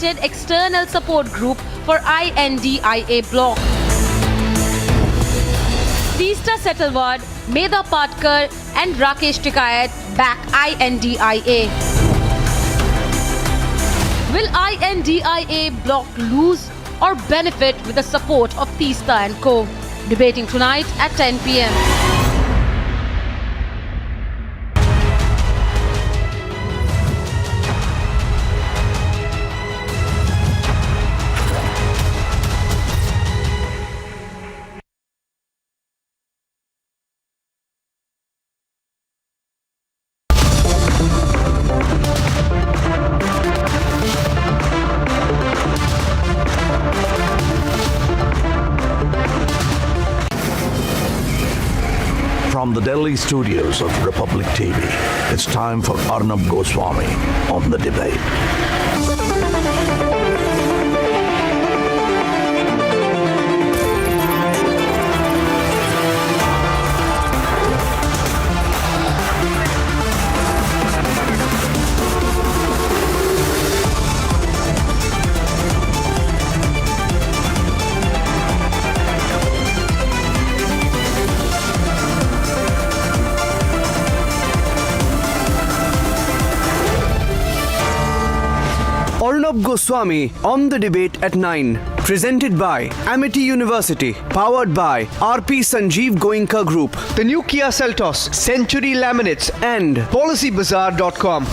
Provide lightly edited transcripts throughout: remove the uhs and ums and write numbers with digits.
appointed external support group for I.N.D.I.A block. Teesta Settleward, Medha Patkar and Rakesh Tikayat back I.N.D.I.A. Will I.N.D.I.A bloc lose or benefit with the support of Teesta and co? Debating tonight at 10 p.m. From the Delhi studios of Republic TV, it's time for Arnab Goswami on The Debate. Arnab Goswami on The Debate at 9. Presented by Amity University. Powered by RP Sanjeev Goenka Group. The new Kia Seltos, Century Laminates and PolicyBazaar.com.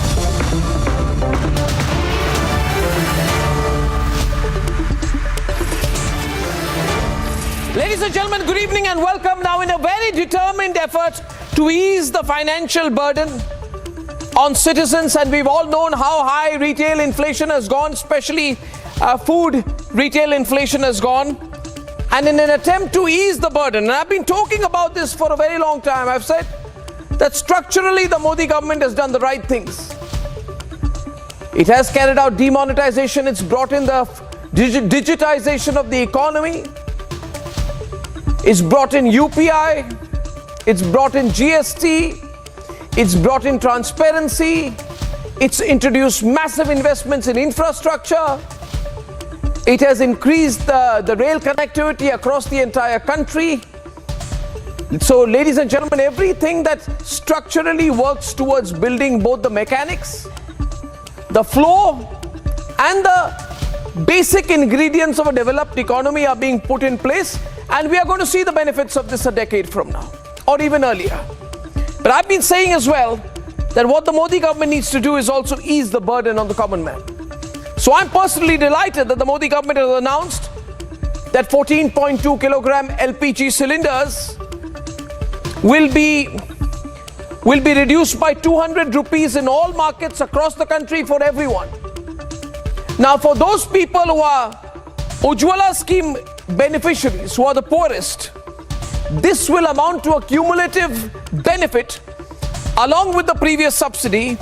Ladies and gentlemen, good evening and welcome. Now, in a very determined effort to ease the financial burden on citizens, and we've all known how high retail inflation has gone, especially food retail inflation has gone. And in an attempt to ease the burden, and I've been talking about this for a very long time, I've said that structurally the Modi government has done the right things. It has carried out demonetization, it's brought in the digitization of the economy, it's brought in UPI, it's brought in GST, it's brought in transparency, it's introduced massive investments in infrastructure, it has increased the rail connectivity across the entire country. So, ladies and gentlemen, everything that structurally works towards building both the mechanics, the flow, and the basic ingredients of a developed economy are being put in place, and we are going to see the benefits of this a decade from now, or even earlier. But I've been saying as well that what the Modi government needs to do is also ease the burden on the common man. So I'm personally delighted that the Modi government has announced that 14.2 kilogram LPG cylinders will be reduced by 200 rupees in all markets across the country for everyone. Now, for those people who are Ujjwala scheme beneficiaries, who are the poorest, this will amount to a cumulative benefit along with the previous subsidy,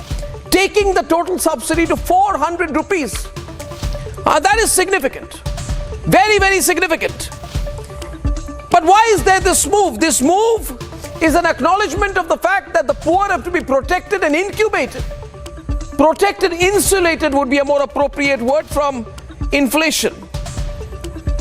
taking the total subsidy to 400 rupees. That is significant. Very, very significant. But why is there this move? This move is an acknowledgement of the fact that the poor have to be protected and incubated. Protected, insulated would be a more appropriate word from inflation.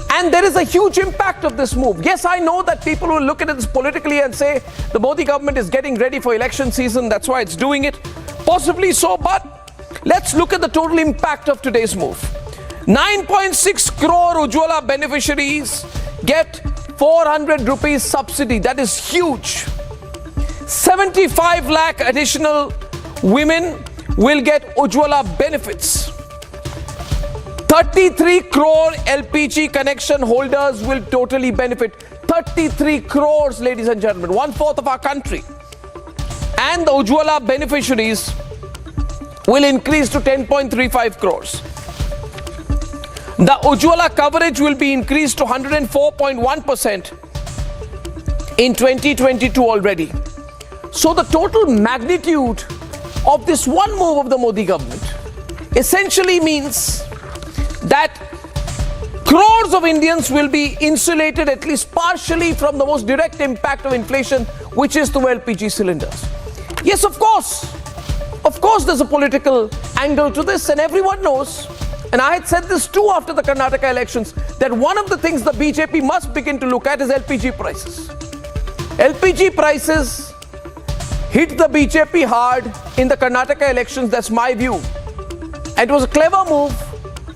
And there is a huge impact of this move. Yes, I know that people will look at it politically and say the Modi government is getting ready for election season, that's why it's doing it. Possibly so, but let's look at the total impact of today's move. 9.6 crore Ujjwala beneficiaries get 400 rupees subsidy. That is huge. 75 lakh additional women will get Ujjwala benefits. 33 crore LPG connection holders will totally benefit. 33 crores, ladies and gentlemen, 1/4 of our country. And the Ujjwala beneficiaries will increase to 10.35 crores. The Ujjwala coverage will be increased to 104.1% in 2022 already. So the total magnitude of this one move of the Modi government essentially means that crores of Indians will be insulated at least partially from the most direct impact of inflation, which is the LPG cylinders. Yes, of course there's a political angle to this, and everyone knows and I had said this too after the Karnataka elections, that one of the things the BJP must begin to look at is LPG prices. LPG prices hit the BJP hard in the Karnataka elections, that's my view. And it was a clever move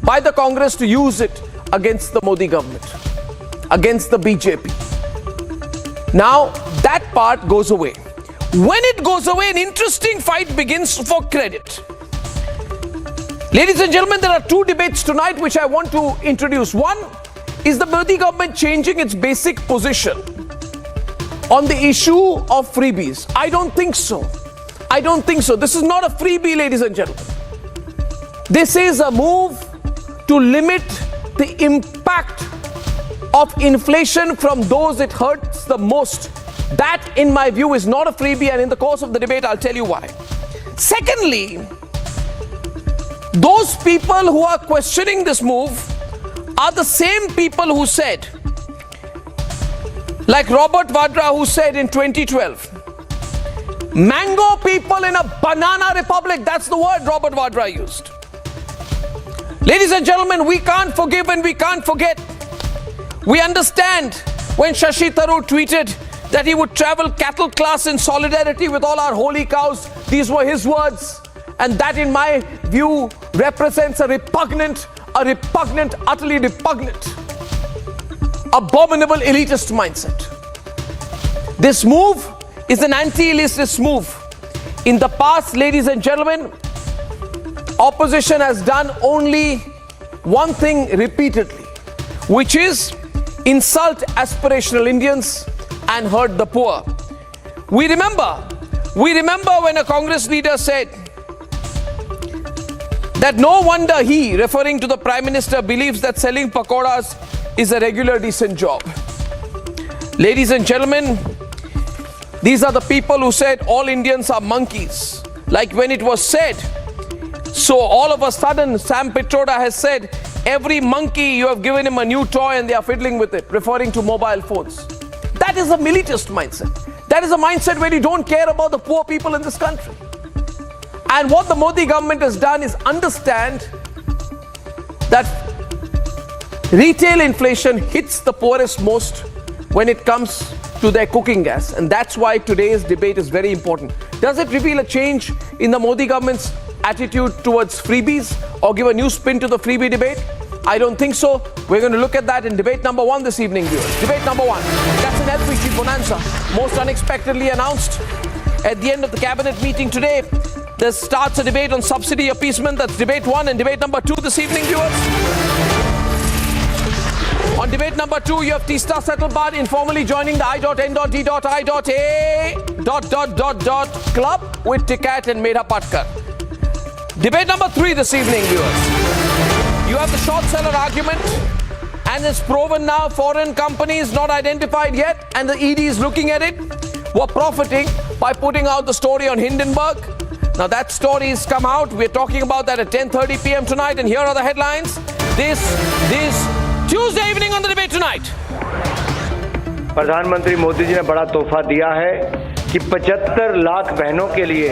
by the Congress to use it against the Modi government, against the BJP. Now that part goes away. When it goes away, an interesting fight begins for credit. Ladies and gentlemen, there are two debates tonight which I want to introduce. One is the Modi government changing its basic position on the issue of freebies. I don't think so. I don't think so. This is not a freebie, ladies and gentlemen. This is a move to limit the impact of inflation from those it hurts the most. That, in my view, is not a freebie, and in the course of the debate, I'll tell you why. Secondly, those people who are questioning this move are the same people who said, like Robert Vadra, who said in 2012, mango people in a banana republic. That's the word Robert Vadra used. Ladies and gentlemen, we can't forgive and we can't forget. We understand when Shashi Tharoor tweeted that he would travel cattle class in solidarity with all our holy cows. These were his words. And that, in my view, represents a repugnant, utterly repugnant, abominable elitist mindset. This move is an anti-elitist move. In the past, ladies and gentlemen, opposition has done only one thing repeatedly, which is insult aspirational Indians and hurt the poor. We remember when a Congress leader said that no wonder he, referring to the Prime Minister, believes that selling pakoras is a regular decent job. Ladies and gentlemen, these are the people who said all Indians are monkeys. Like when it was said, so all of a sudden Sam Pitroda has said, every monkey you have given him a new toy and they are fiddling with it, referring to mobile phones. That is a militist mindset. That is a mindset where you don't care about the poor people in this country. And what the Modi government has done is understand that retail inflation hits the poorest most when it comes to their cooking gas. And that's why today's debate is very important. Does it reveal a change in the Modi government's attitude towards freebies or give a new spin to the freebie debate? I don't think so. We're going to look at that in debate number one this evening, viewers. Debate number one. That's an LPG bonanza, most unexpectedly announced at the end of the cabinet meeting today. There starts a debate on subsidy appeasement. That's debate one, and debate number two this evening, viewers. On debate number two, you have Teesta Settlebad informally joining the I.N.D.I.A. club with Tikat and Medha Patkar. Debate number three this evening, viewers. You have the short seller argument, and it's proven now foreign companies not identified yet, and the ED is looking at it, were profiting by putting out the story on Hindenburg. Now that story has come out. We're talking about that at 10:30 p.m. tonight, and here are the headlines. This Tuesday evening on the debate tonight. प्रधानमंत्री मोदी जी ने बड़ा तोहफा दिया है कि 75 लाख बहनों के लिए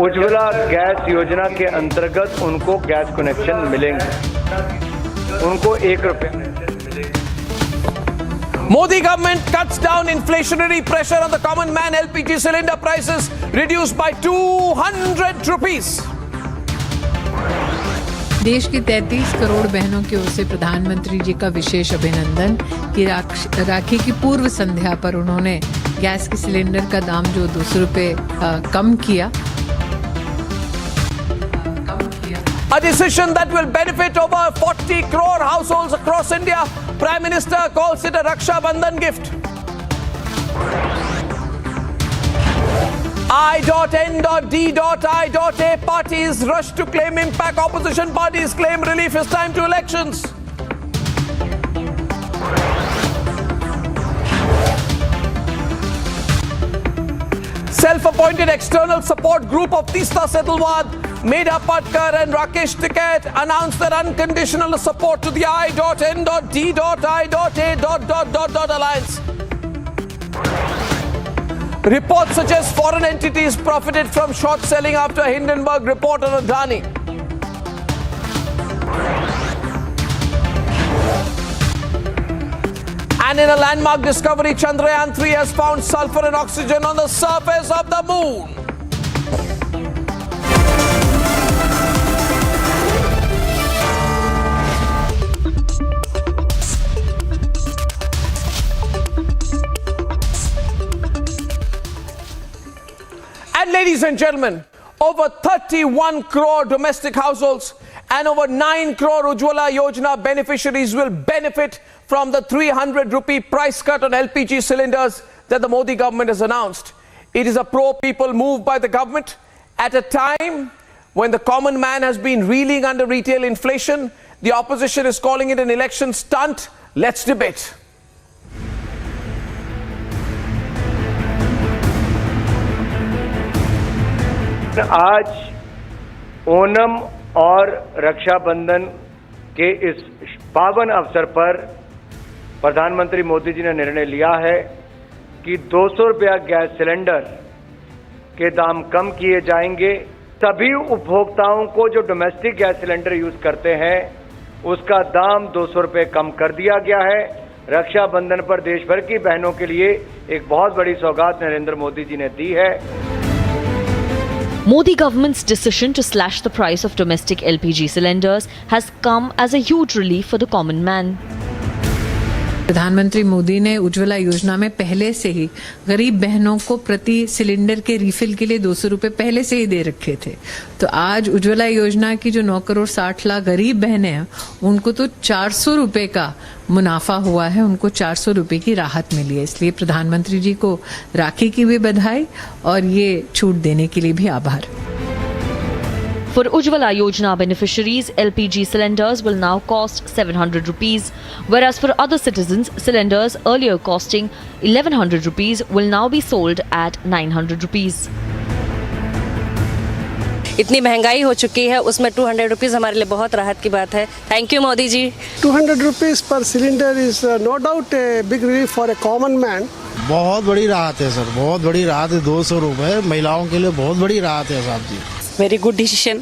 उज्ज्वला गैस योजना के अंतर्गत उनको गैस कनेक्शन मिलेंगे, उनको ₹1 Modi government cuts down inflationary pressure on the common man. LPG cylinder prices reduced by 200 rupees. देश की 33 करोड़ बहनों की ओर से प्रधानमंत्री जी का विशेष अभिनंदन कि राखी की पूर्व संध्या पर उन्होंने गैस के सिलेंडर का दाम जो ₹200 कम किया. A decision that will benefit over 40 crore households across India. Prime Minister calls it a Raksha Bandhan gift. I.N.D.I.A parties rush to claim impact. Opposition parties claim relief is time to elections. Self-appointed external support group of Teesta Settlebad, Medha Patkar and Rakesh Tikat announced their unconditional support to the I.N.D.I.A alliance. Reports suggest foreign entities profited from short selling after Hindenburg report on Adani. And in a landmark discovery, Chandrayaan-3 has found sulfur and oxygen on the surface of the moon. And ladies and gentlemen, over 31 crore domestic households and over 9 crore Ujjwala Yojana beneficiaries will benefit from the 300 rupee price cut on LPG cylinders that the Modi government has announced. It is a pro-people move by the government at a time when the common man has been reeling under retail inflation. The opposition is calling it an election stunt. Let's debate. आज ओणम और रक्षाबंधन के इस पावन अवसर पर प्रधानमंत्री मोदी जी ने निर्णय लिया है कि 200 रुपया गैस सिलेंडर के दाम कम किए जाएंगे। सभी उपभोक्ताओं को जो डोमेस्टिक गैस सिलेंडर यूज करते हैं उसका दाम 200 रुपये कम कर दिया गया है। रक्षाबंधन पर देश भर की बहनों के लिए एक बहुत बड़ी सौगात नरेंद्र मोदी जी ने दी है। Modi government's decision to slash the price of domestic LPG cylinders has come as a huge relief for the common man. प्रधानमंत्री मोदी ने उज्ज्वला योजना में पहले से ही गरीब बहनों को प्रति सिलेंडर के रिफिल के लिए 200 रुपए पहले से ही दे रखे थे। तो आज उज्ज्वला योजना की जो 9 करोड़ 60 लाख गरीब बहनें हैं उनको तो 400 रुपए का मुनाफा हुआ है, उनको 400 रुपए की राहत मिली है। इसलिए प्रधानमंत्री जी को राखी की भी बधाई और ये छूट देने के लिए भी आभार। For Ujjwala Yojana beneficiaries, LPG cylinders will now cost 700 rupees, whereas for other citizens, cylinders earlier costing 1100 rupees will now be sold at 900 rupees. इतनी महंगाई हो चुकी है, उसमें 200 रुपीज़ हमारे लिए बहुत राहत की बात है। Thank you Modi ji. 200 rupees per cylinder is no doubt a big relief for a common man. बहुत बड़ी राहत है सर, बहुत बड़ी राहत है। 200 रुपए महिलाओं के लिए बहुत बड़ी राहत है साहब जी। वेरी गुड डिसीजन,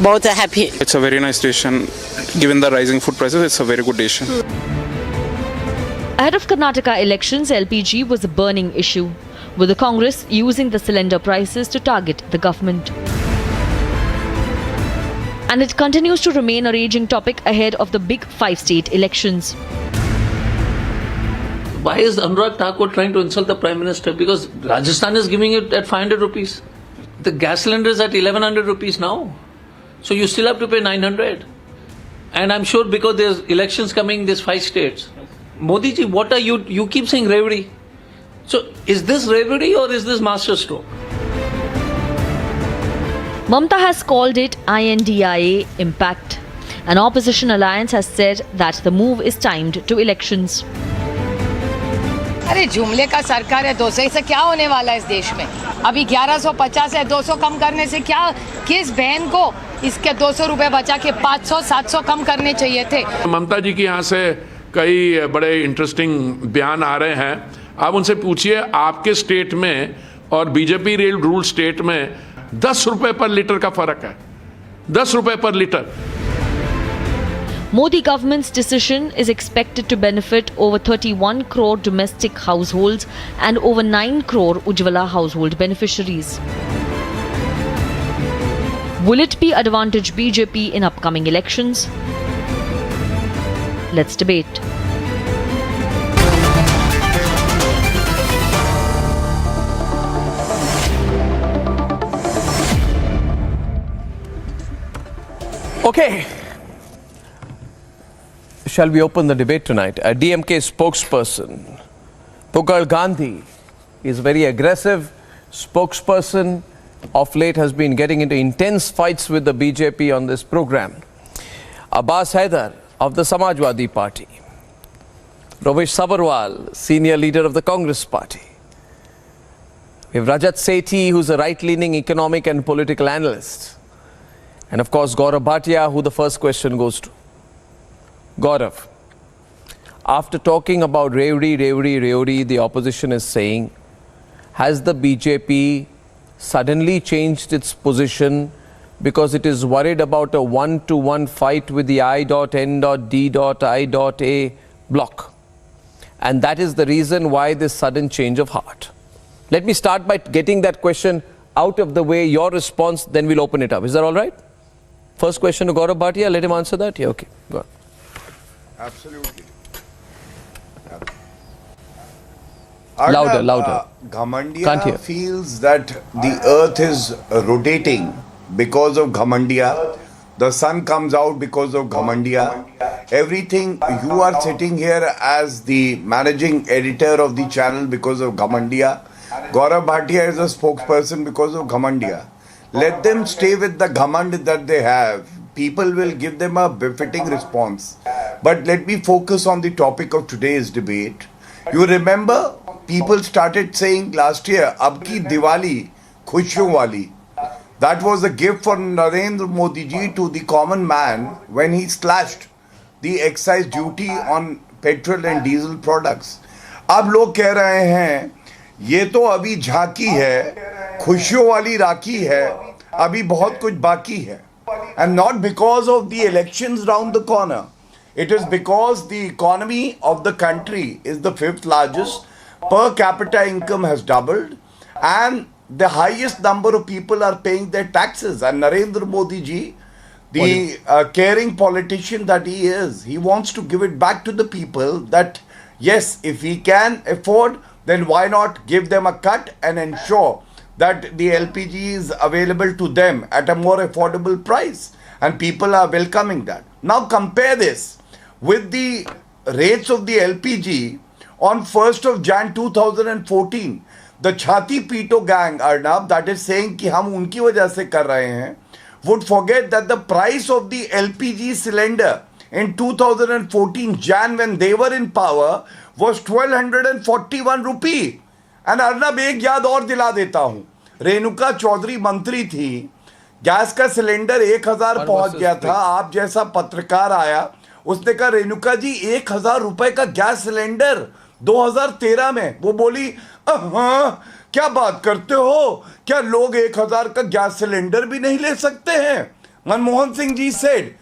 बहुत happy. It's a very nice decision. Given the rising food prices, it's a very good decision. Ahead of Karnataka elections, LPG was a burning issue, with the Congress using the cylinder prices to target the government. And it continues to remain a raging topic ahead of the big 5-state elections. Why is Anurag Thakur trying to insult the Prime Minister? Because Rajasthan is giving it at 500 rupees. The gas cylinder is at 1100 rupees now. So you still have to pay 900. And I'm sure because there's elections coming in these 5 states. Modi ji, what are you keep saying reverie. So is this reverie or is this masterstroke? Mamata has called it I.N.D.I.A impact. An opposition alliance has said that the move is timed to elections. अरे जुमले का सरकार है, 200 से क्या होने वाला है इस देश में? अभी 1150 है, 200 कम करने से क्या, किस बहन को इसके 200 रुपए बचा के 500-700 कम करने चाहिए थे। ममता जी की यहाँ से कई बड़े इंटरेस्टिंग बयान आ रहे हैं। आप उनसे पूछिए आपके स्टेट में और बीजेपी रूल स्टेट में 10 रुपए पर लीटर का फर्क है, 10 रुपए पर litre. Modi government's decision is expected to benefit over 31 crore domestic households and over 9 crore Ujjwala household beneficiaries. Will it be advantage BJP in upcoming elections? Let's debate. Okay. Shall we open the debate tonight? A DMK spokesperson, Pugal Gandhi, is very aggressive spokesperson. Of late has been getting into intense fights with the BJP on this program. Abbas Haidar of the Samajwadi Party. Romesh Sabarwal, senior leader of the Congress Party. We have Rajat Sethi, who's a right-leaning economic and political analyst. And of course, Gaurav Bhatia, who the first question goes to. Gaurav, after talking about Rewri, the opposition is saying, has the BJP suddenly changed its position because it is worried about a one-to-one fight with the I.N.D.I.A bloc? And that is the reason why this sudden change of heart. Let me start by getting that question out of the way, your response, then we'll open it up. Is that all right? First question to Gaurav Bhatia, let him answer that. Yeah, okay. Go on. Absolutely. Louder. Ghamandia feels that the earth is rotating because of Ghamandia. The sun comes out because of Ghamandia. Everything, you are sitting here as the managing editor of the channel because of Ghamandia. Gaurav Bhatia is a spokesperson because of Ghamandia. Let them stay with the Ghamand that they have. People will give them a befitting response. But let me focus on the topic of today's debate. You remember, people started saying last year, Ab ki Diwali, khushiyon wali. That was a gift for Narendra Modi ji to the common man when he slashed the excise duty on petrol and diesel products. अब लोग कह रहे हैं ये तो अभी झांकी है, खुशियों वाली राखी है, अभी बहुत कुछ बाकी है. And not because of the elections round the corner. It is because the economy of the country is the 5th largest. Per capita income has doubled. And the highest number of people are paying their taxes. And Narendra Modi ji, the caring politician that he is, he wants to give it back to the people that, yes, if he can afford, then why not give them a cut and ensure that the LPG is available to them at a more affordable price. And people are welcoming that. Now compare this with the rates of the LPG on 1st of Jan 2014. The Chhati Pito gang, Arnab, that is saying कि हम उनकी वजह से कर रहे हैं, would forget that the price of the LPG cylinder in 2014 Jan when they were in power was 1241 rupee. And Arnab, एक याद और दिला देता हूँ, रेणुका चौधरी मंत्री थी, गैस का सिलेंडर 1000 पहुंच गया था, आप जैसा पत्रकार आया, उसने कहा रेणुका जी 1000 रुपए का गैस सिलेंडर 2013 में. वो बोली हाँ क्या बात करते हो, क्या लोग 1000 का गैस सिलेंडर भी नहीं ले सकते हैं? मनमोहन सिंह जी सेड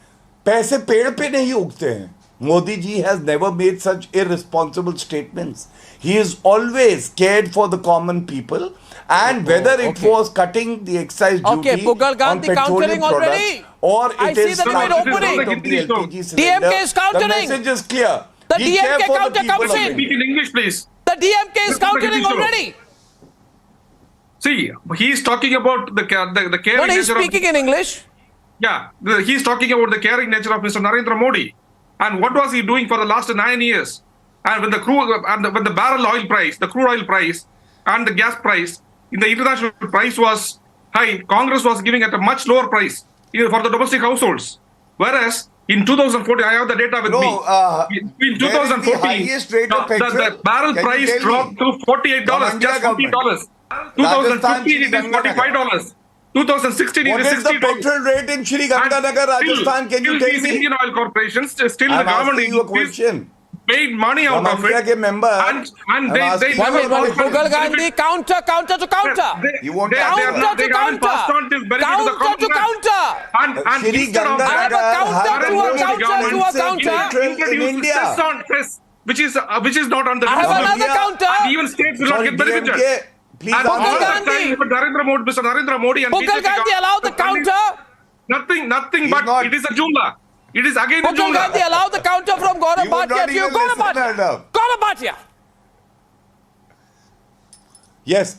पैसे पेड़ पे नहीं उगते हैं. Modi ji has never made such irresponsible statements. He is always cared for the common people, and whether it was cutting the excise duty on petroleum products or it is DMK is countering. The message is clear. The Be DMK careful counter the people comes of in. India. Speak in English, please. The DMK is countering already. See, he is talking about the caring What is nature speaking in English? Yeah, he is talking about the caring nature of Mr. Narendra Modi. And what was he doing for the last 9 years? And when the when the barrel oil price, the crude oil price, and the gas price in the international price was high, Congress was giving at a much lower price for the domestic households. Whereas in 2014, I have the data with me. In 2014, the barrel price dropped to $48, just $40. 2015, it is $45. 2016, it is $60. What is the petrol rate in Shri Ganganagar, Rajasthan? Can you tell me? Indian oil corporations, still the government paid money out of it. And they Mughal Gandhi, counter to counter. You want they haven't passed on this benefit to the common man. And instead of that, in India, which is not on the I have another counter. And even states will not get benefited. Please, and all that time, Mr. Narendra Modi and Mughal Gandhi allow the counter. Nothing but it is a jumla. It is again a Mughal jumla. Gandhi allow the counter from Gaurav Bhatia to you. Gaurav Bhatia. Yes.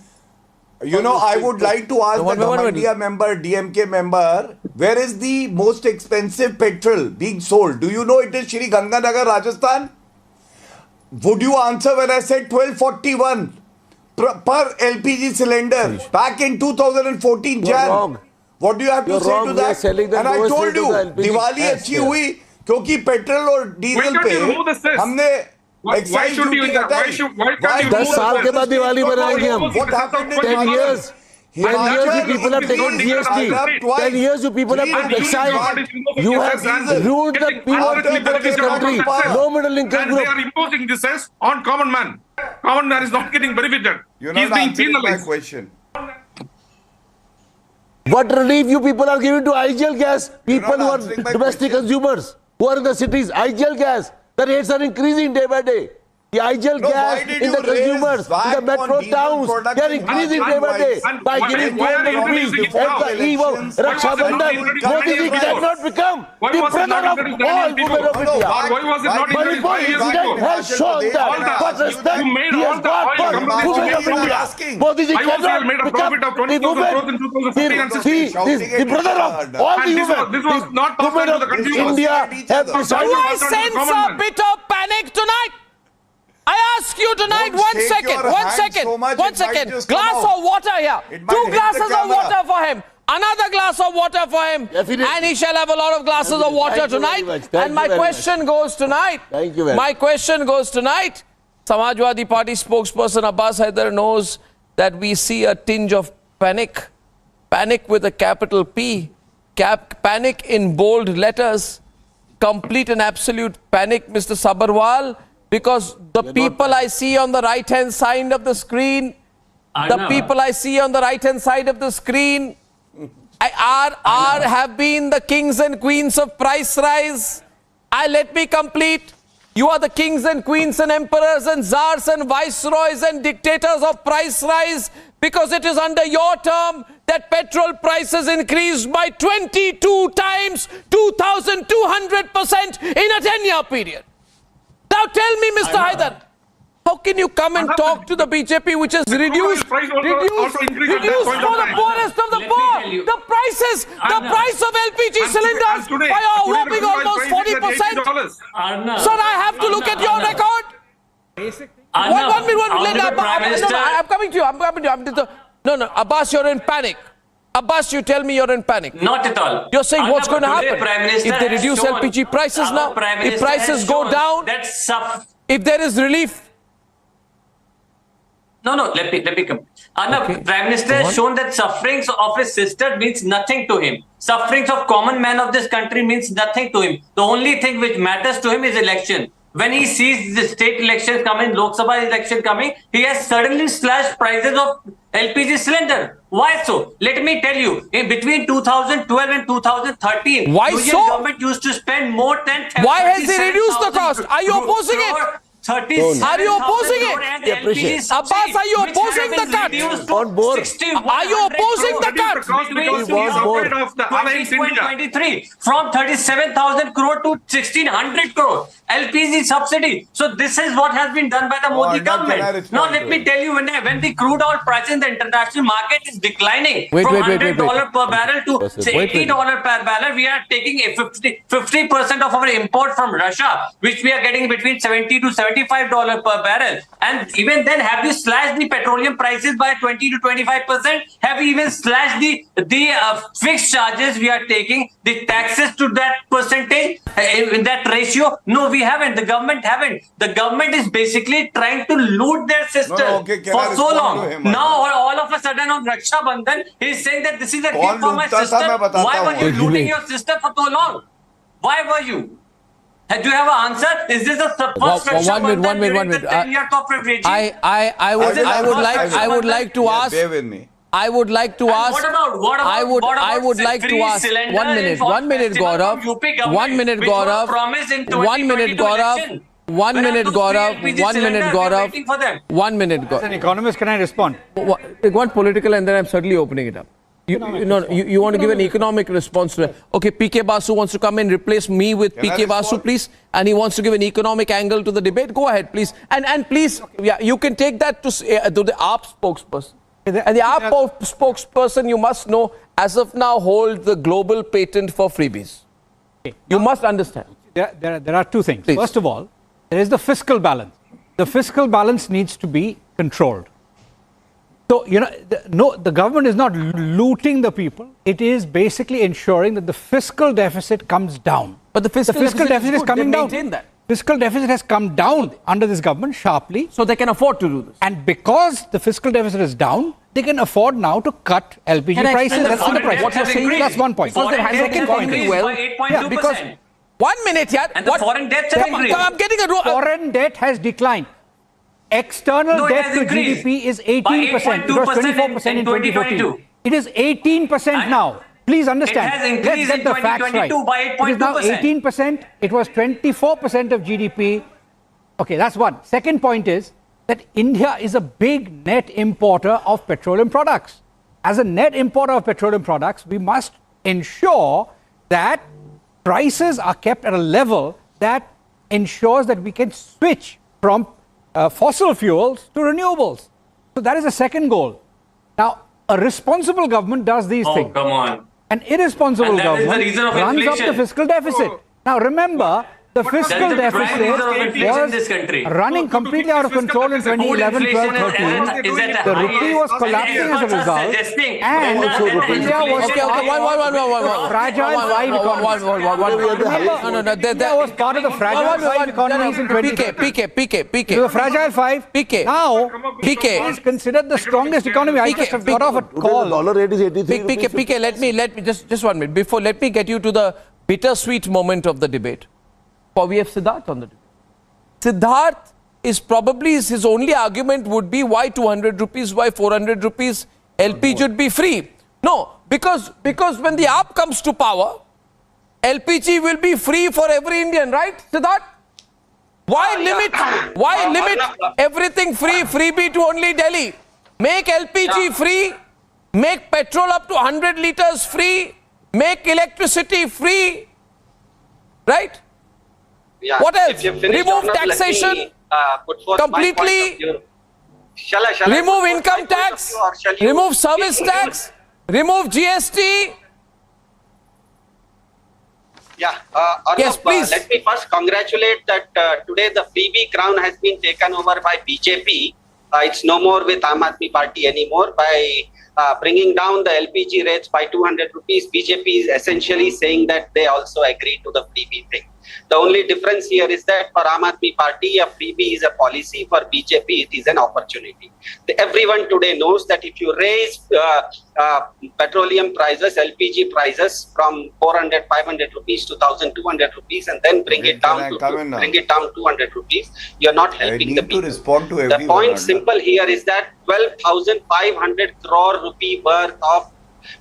You know, I would like to ask the Ghamandia member, DMK member, where is the most expensive petrol being sold? Do you know it is Shri Ganganagar, Rajasthan? Would you answer when I said 1241 per LPG cylinder back in 2014 Jan? What do you have to say to that? And I told you, Diwali अच्छी हुई क्योंकि petrol और diesel पे हमने excise duty घटाई. 10 साल के बाद दिवाली मनाएंगे हम. 10 years. 10 years you people have taken GST. 10 years you people have put excise. You have ruined the people of this country. No middle income group. And they are imposing this as on common man. Common man is not getting benefited. You're He's not being answering my penalized. question. What relief you people are giving to IGL gas? People who are domestic consumers, who are in the cities, IGL gas. The rates are increasing day by day. The IGL gas in the consumers, in the metro towns, they are increasing day by day by giving 200 rupees at the eve of Raksha Bandhan. Modi ji cannot become the brother of all women of India. Manipur incident has shown that what respect he has got for women of India. Modi ji cannot become the women, the brother of all the women. This was not women of India have decided. Do I sense a bit of panic tonight? I ask you tonight, one second. Glass of water here. 2 glasses of water for him. Another glass of water for him. Definitely. And he shall have a lot of glasses of water tonight. And my question goes tonight. Thank you very much. My question goes tonight. Samajwadi Party spokesperson Abbas Haider knows that we see a tinge of panic. Panic with a capital P. Panic in bold letters. Complete and absolute panic, Mr. Sabharwal. Because the people I see on the right-hand side of the screen, have been the kings and queens of price rise. Let me complete. You are the kings and queens and emperors and czars and viceroys and dictators of price rise, because it is under your term that petrol prices increased by 22 times, 2,200% in a 10-year period. Now tell me, Mr. Haider, how can you come and talk to the BJP, which has reduced for the poorest of the poor? The price of LPG cylinders by a whopping almost 40%. Sir, I have to look at your record. One minute. I'm coming to you. No, Abbas, you're in panic. Abbas, you tell me you're in panic. Not at all. You're saying what's going to happen? If they reduce LPG prices now, if prices go down, if there is relief. No, let me come. Arnab, Prime Minister has shown that sufferings of his sister means nothing to him. Sufferings of common man of this country means nothing to him. The only thing which matters to him is election. When he sees the state elections coming, Lok Sabha election coming, he has suddenly slashed prices of LPG cylinder. Why so? Let me tell you, in between 2012 and 2013, Union government used to spend more than... Why has he reduced the cost? Are you opposing it? Are you opposing it? Abbas, are you opposing the cut? On board. Are you opposing the cut? From 37,000 crore to 1,600 crore. LPG subsidy. So this is what has been done by the Modi government. Now let me tell you, when the crude oil price in the international market is declining from $100 per barrel to $80 per barrel, we are taking a 50% of our import from Russia, which we are getting between $70 to $75 per barrel. And even then, have you slashed the petroleum prices by 20 to 25%? Have you even slashed the fixed charges we are taking, the taxes to that percentage, in that ratio? No, we haven't. The government haven't. The government is basically trying to loot their sister for so long. Now, all of a sudden on Raksha Bandhan, he is saying that this is a gift for my sister. Why were you looting your sister for so long? Why were you? Do you have an answer? Is this the first Raksha Bandhan during the 10-year corporate regime? I would like to ask. Bear with me. I would like to ask. What about I would like to ask. 1 minute, Gaurav. 1 minute, Gaurav. 1 minute, Gaurav. 1 minute, Gaurav. 1 minute, Gaurav. 1 minute, Gaurav. As an economist, can I respond? One political, and then I'm certainly opening it up. You want to give an economic response to it. Okay, PK Basu wants to come and replace me with PK Basu, please. And he wants to give an economic angle to the debate. Go ahead, please. And please, you can take that to the AAP spokesperson. And the AAP spokesperson, you must know, as of now, holds the global patent for freebies. You must understand. There are two things. Please. First of all, there is the fiscal balance. The fiscal balance needs to be controlled. So, the government is not looting the people. It is basically ensuring that the fiscal deficit comes down. But the fiscal deficit is coming down. That. Fiscal deficit has come down under this government sharply. So they can afford to do this. And because the fiscal deficit is down, they can afford now to cut LPG prices. That's the price. What you're saying, that's one point. Second point is well. 8.2%. Because 1 minute, yeah. And the foreign debt has increased. I'm getting a foreign debt has declined. External debt to GDP is 18%. It was 24% in 2014. It is 18% now. Please understand. It has increased in 2022 by 8.2%. It is now 18%. It was 24% of GDP Okay, that's one. Second point is that India is a big net importer of petroleum products. As a net importer of petroleum products, we must ensure that prices are kept at a level that ensures that we can switch from fossil fuels to renewables. So that is the second goal. Now, a responsible government does these things. Oh, come on. An irresponsible government runs up the fiscal deficit. Now, remember, the fiscal deficit was running completely out of control in 2011, 12, 13. The rupee was collapsing as a result. And India was fragile five economies. India was part of the fragile five economies in 2013. PK. The fragile five. PK. Now, PK is considered the strongest economy. I just have got off a call. The dollar rate is 83 rupees. PK, let me just 1 minute. Before, let me get you to the bittersweet moment of the debate. We have Siddharth on the debate. Siddharth is probably his only argument would be why 200 rupees, why 400 rupees, LPG should be free. No, because when the AAP comes to power, LPG will be free for every Indian, right, Siddharth? Why limit everything free, freebie to only Delhi? Make LPG free, make petrol up to 100 liters free, make electricity free, right? Yeah. What else? Remove taxation completely. Remove income tax. Remove service tax. Remove GST. Yeah. Yes, please. Let me first congratulate that today the freebie crown has been taken over by BJP. It's no more with Aam Aadmi Party anymore. By bringing down the LPG rates by 200 rupees, BJP is essentially saying that they also agree to the freebie thing. The only difference here is that for Aam Aadmi Party, a freebie is a policy. For BJP, it is an opportunity. Everyone today knows that if you raise petroleum prices, LPG prices from 400, 500 rupees to 1,200 rupees and then bring it down to 200 rupees, you're not helping the people. The point simple here is that 12,500 crore rupee worth of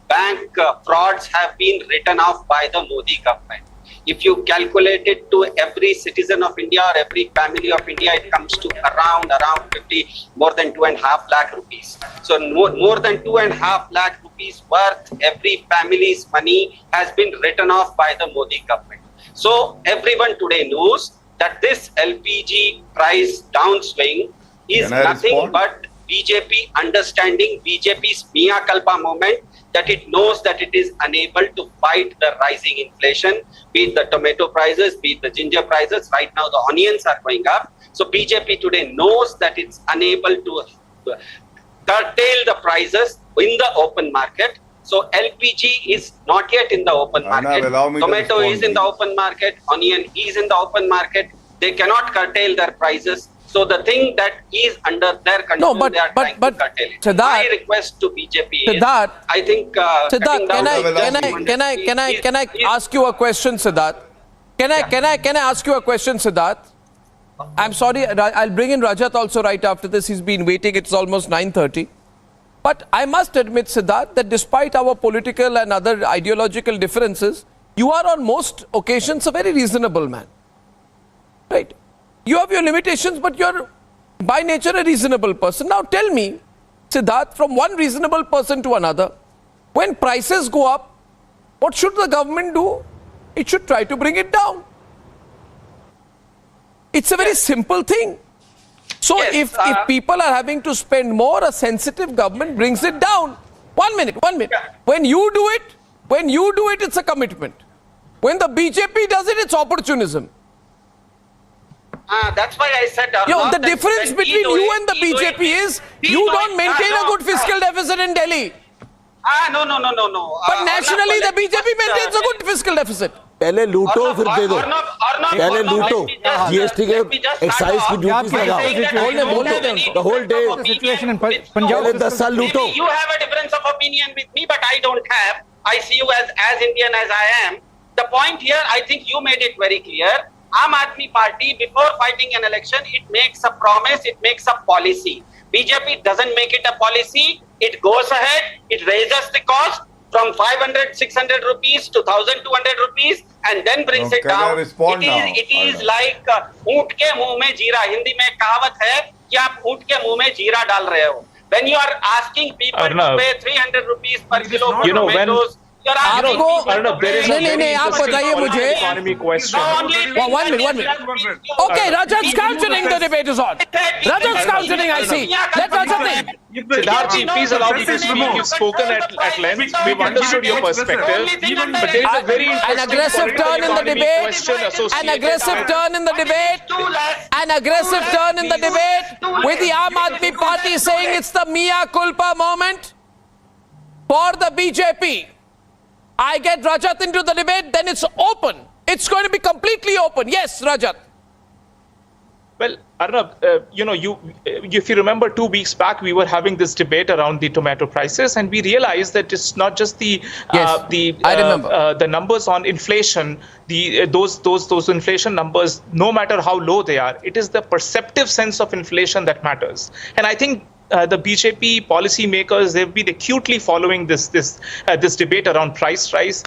bank frauds have been written off by the Modi government. If you calculate it to every citizen of India or every family of India, it comes to around 50, more than 2.5 lakh rupees. So more than 2.5 lakh rupees worth every family's money has been written off by the Modi government. So everyone today knows that this LPG price downswing is nothing but BJP understanding BJP's Mea Culpa moment, that it knows that it is unable to fight the rising inflation, be it the tomato prices, be it the ginger prices. Right now, the onions are going up. So BJP today knows that it's unable to curtail the prices in the open market. So LPG is not yet in the open market. Tomato is in the open market. Onion is in the open market. They cannot curtail their prices. So the thing that is under their control, they are trying to curtail it. Siddharth, my request to BJP is, I think, Siddharth, can I ask you a question, Siddharth? Can I ask you a question, Siddharth? I'm sorry, I'll bring in Rajat also right after this. He's been waiting. It's almost 9:30. But I must admit, Siddharth, that despite our political and other ideological differences, you are on most occasions a very reasonable man. Right? You have your limitations, but you're by nature a reasonable person. Now tell me, Siddharth, from one reasonable person to another, when prices go up, what should the government do? It should try to bring it down. It's a very simple thing. So if people are having to spend more, a sensitive government brings it down. 1 minute. When you do it, it's a commitment. When the BJP does it, it's opportunism. That's why I said... the difference between you and the BJP is you don't maintain a good fiscal deficit in Delhi. No. But nationally, the BJP maintains a good fiscal deficit. पहले लूटो फिर दे दो पहले लूटो GST के excise की duties लगाओ the whole day situation in Punjab 10 साल लूटो you have a difference of opinion with me, but I don't have. I see you as Indian as I am. The point here, I think you made it very clear. Aam Aadmi Party, before fighting an election, it makes a promise, it makes a policy. BJP doesn't make it a policy. It goes ahead, it raises the cost, from 500, 600 rupees to 1,200 rupees and then brings it down. It is like ऊंट के मुंह में जीरा. हिंदी में कहावत है कि आप ऊंट के मुंह में जीरा डाल रहे हो. When you are asking people to pay 300 rupees per kilo for tomatoes, नहीं आप बताइए मुझे. One minute. Okay, Rajat's countering the debate is on. Rajat's countering, I see. Let Rajat in. Siddharthi, please allow me to speak. You've spoken at length. We've understood your perspective. But there is a very an aggressive turn in the debate. An aggressive turn in the debate. An aggressive turn in the debate with the I.N.D.I.A party saying it's the Mea culpa moment for the BJP. I get Rajat into the debate, then it's open. It's going to be completely open. Yes, Rajat. Well, Arnab, if you remember 2 weeks back, we were having this debate around the tomato prices, and we realized that it's not just the numbers on inflation, those inflation numbers, no matter how low they are, it is the perceptive sense of inflation that matters. And I think the BJP policy makers, they've been acutely following this debate around price rise.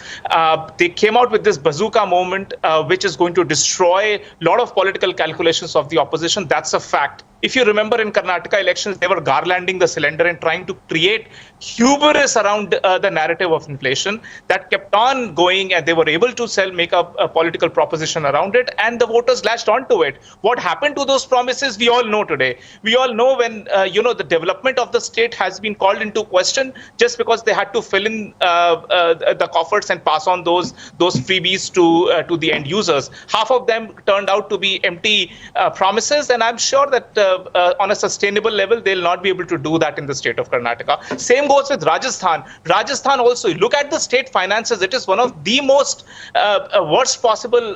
They came out with this bazooka moment, which is going to destroy a lot of political calculations of the opposition. That's a fact. If you remember in Karnataka elections, they were garlanding the cylinder and trying to create hubris around the narrative of inflation. That kept on going, and they were able to make a political proposition around it, and the voters latched onto it. What happened to those promises, we all know today. We all know when the development of the state has been called into question just because they had to fill in the coffers and pass on those freebies to the end users. Half of them turned out to be empty promises, and I'm sure that on a sustainable level, they'll not be able to do that in the state of Karnataka. Same goes with Rajasthan. Rajasthan also, look at the state finances. It is one of the most worst possible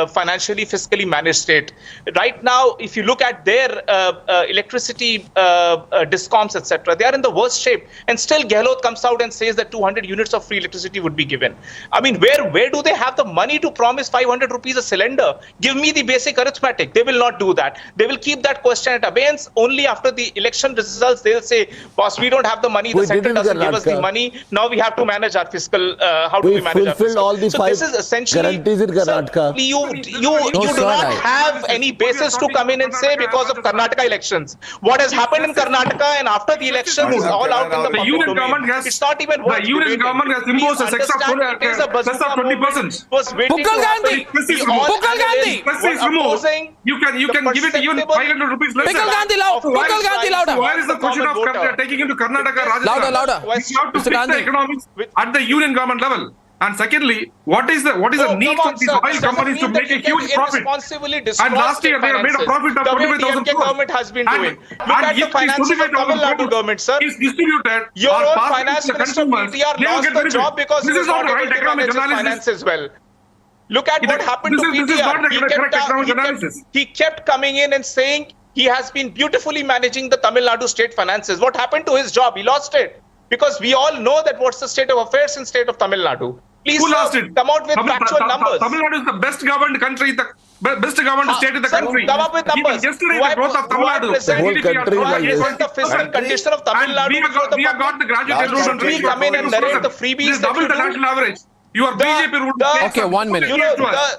financially, fiscally managed state. Right now, if you look at their electricity discoms, etc., they are in the worst shape. And still Gehlot comes out and says that 200 units of free electricity would be given. I mean, where do they have the money to promise 500 rupees a cylinder? Give me the basic arithmetic. They will not do that. They will keep that question at abeyance. Only after the election results, they'll say, boss, we don't have the money. The center doesn't give us the money. Now we have to manage our fiscal. How do we manage our fiscal? All the so five this is essentially guarantees in Karnataka. You do not have any basis to come in and say because of Karnataka elections. What has happened in Karnataka and after the elections is all out in the public union domain. Government has, it's not even worth the union government has imposed a sex of 20%. Pukal Gandhi! Pukal Gandhi! You can give it even 500 rupees less. Pukal Gandhi louder. Where is the question of taking into Karnataka, Rajasthan? Louder. We have to fix the economics at the union government level. And secondly, what is the need for these oil companies to make a huge profit? And last year they have made a profit of 25,000 crores. Government has been doing. Look at the finances of Tamil Nadu government, sir. Is distributed. Your own finance minister PTR lost the job because he was not able to manage his finances well. Look at what happened to PTR. This is not the correct economic analysis. He kept coming in and saying he has been beautifully managing the Tamil Nadu state finances. What happened to his job? He lost it. Because we all know that what's the state of affairs in state of Tamil Nadu. Please come out with factual numbers. Tamil Nadu is the best governed country, the best governed state in the country. Come up with numbers. Yesterday, the growth of Tamil Nadu. The whole country is like the fiscal condition of Tamil Nadu. We have got the graduate enrollment rate. We come in and narrate the freebies. Double the national average. You are BJP ruled. Okay, 1 minute. You know,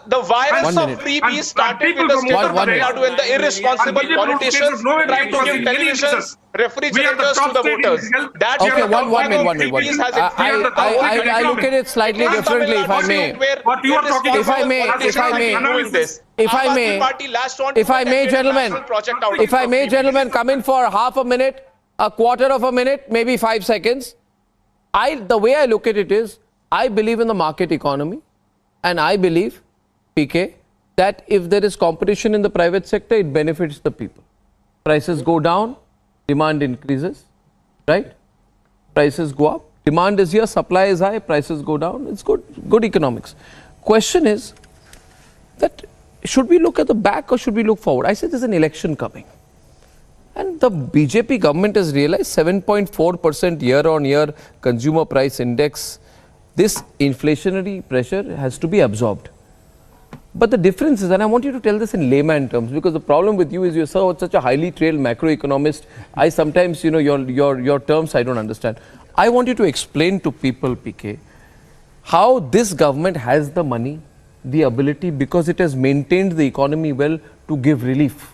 the virus of freebies started with the state of Tamil Nadu and the irresponsible politicians trying to give televisions, refrigerators to the voters. That okay, one minute. I look at it slightly differently, if I may. What you are talking If I may, gentlemen, come in for half a minute, a quarter of a minute, maybe 5 seconds. The way I look at it is, I believe in the market economy, and I believe, PK, that if there is competition in the private sector, it benefits the people. Prices go down, demand increases, right? Prices go up, demand is here, supply is high, prices go down, it's good economics. Question is that should we look at the back or should we look forward? I said there's an election coming. And the BJP government has realized 7.4% year-on-year consumer price index. This inflationary pressure has to be absorbed. But the difference is, and I want you to tell this in layman terms, because the problem with you is you're such a highly trained macroeconomist. I sometimes, your terms I don't understand. I want you to explain to people, PK, how this government has the money, the ability, because it has maintained the economy well, to give relief.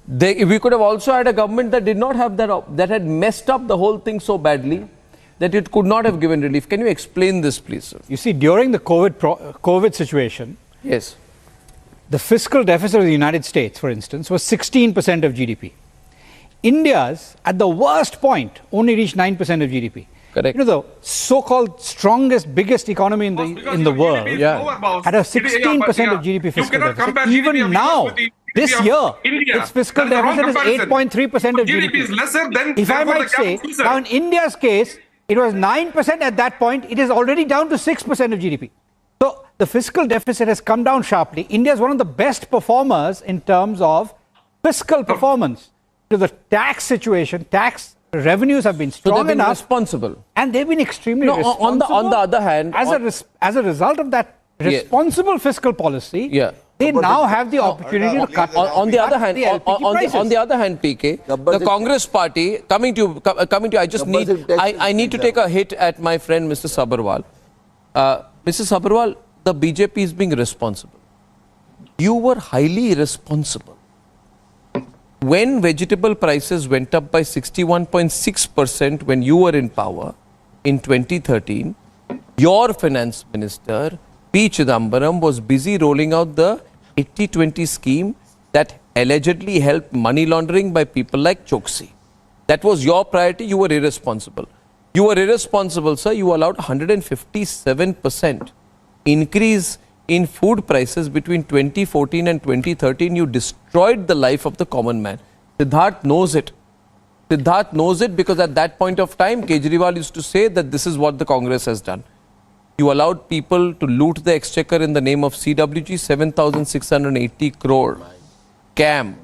We could have also had a government that did not have that had messed up the whole thing so badly that it could not have given relief. Can you explain this, please, sir? You see, during the COVID situation, yes, the fiscal deficit of the United States, for instance, was 16% of GDP. India's, at the worst point, only reached 9% of GDP. Correct. You know, the so-called strongest, biggest economy in the world had a 16% of GDP fiscal deficit. Even now, this year, its fiscal deficit is 8.3% of GDP. is lesser than. If I might say, now in India's case, it was 9% at that point. It is already down to 6% of GDP. So the fiscal deficit has come down sharply. India is one of the best performers in terms of fiscal performance. To the tax situation, tax revenues have been strong they've been enough, responsible, and they've been extremely responsible. On the other hand, as a result of that responsible fiscal policy, they now have the opportunity to cut. On the other hand, on the other hand, PK, the Congress Party coming to I need to take a hit at my friend Mr. Sabharwal. Mr. Sabharwal, the BJP is being responsible. You were highly irresponsible. When vegetable prices went up by 61.6% when you were in power in 2013, your finance minister, P. Chidambaram, was busy rolling out the 80-20 scheme that allegedly helped money laundering by people like Choksi. That was your priority. You were irresponsible. You were irresponsible, sir. You allowed 157% increase in food prices between 2014 and 2013. You destroyed the life of the common man. Siddharth knows it. Siddharth knows it because at that point of time, Kejriwal used to say that this is what the Congress has done. You allowed people to loot the exchequer in the name of CWG, 7,680 crore scam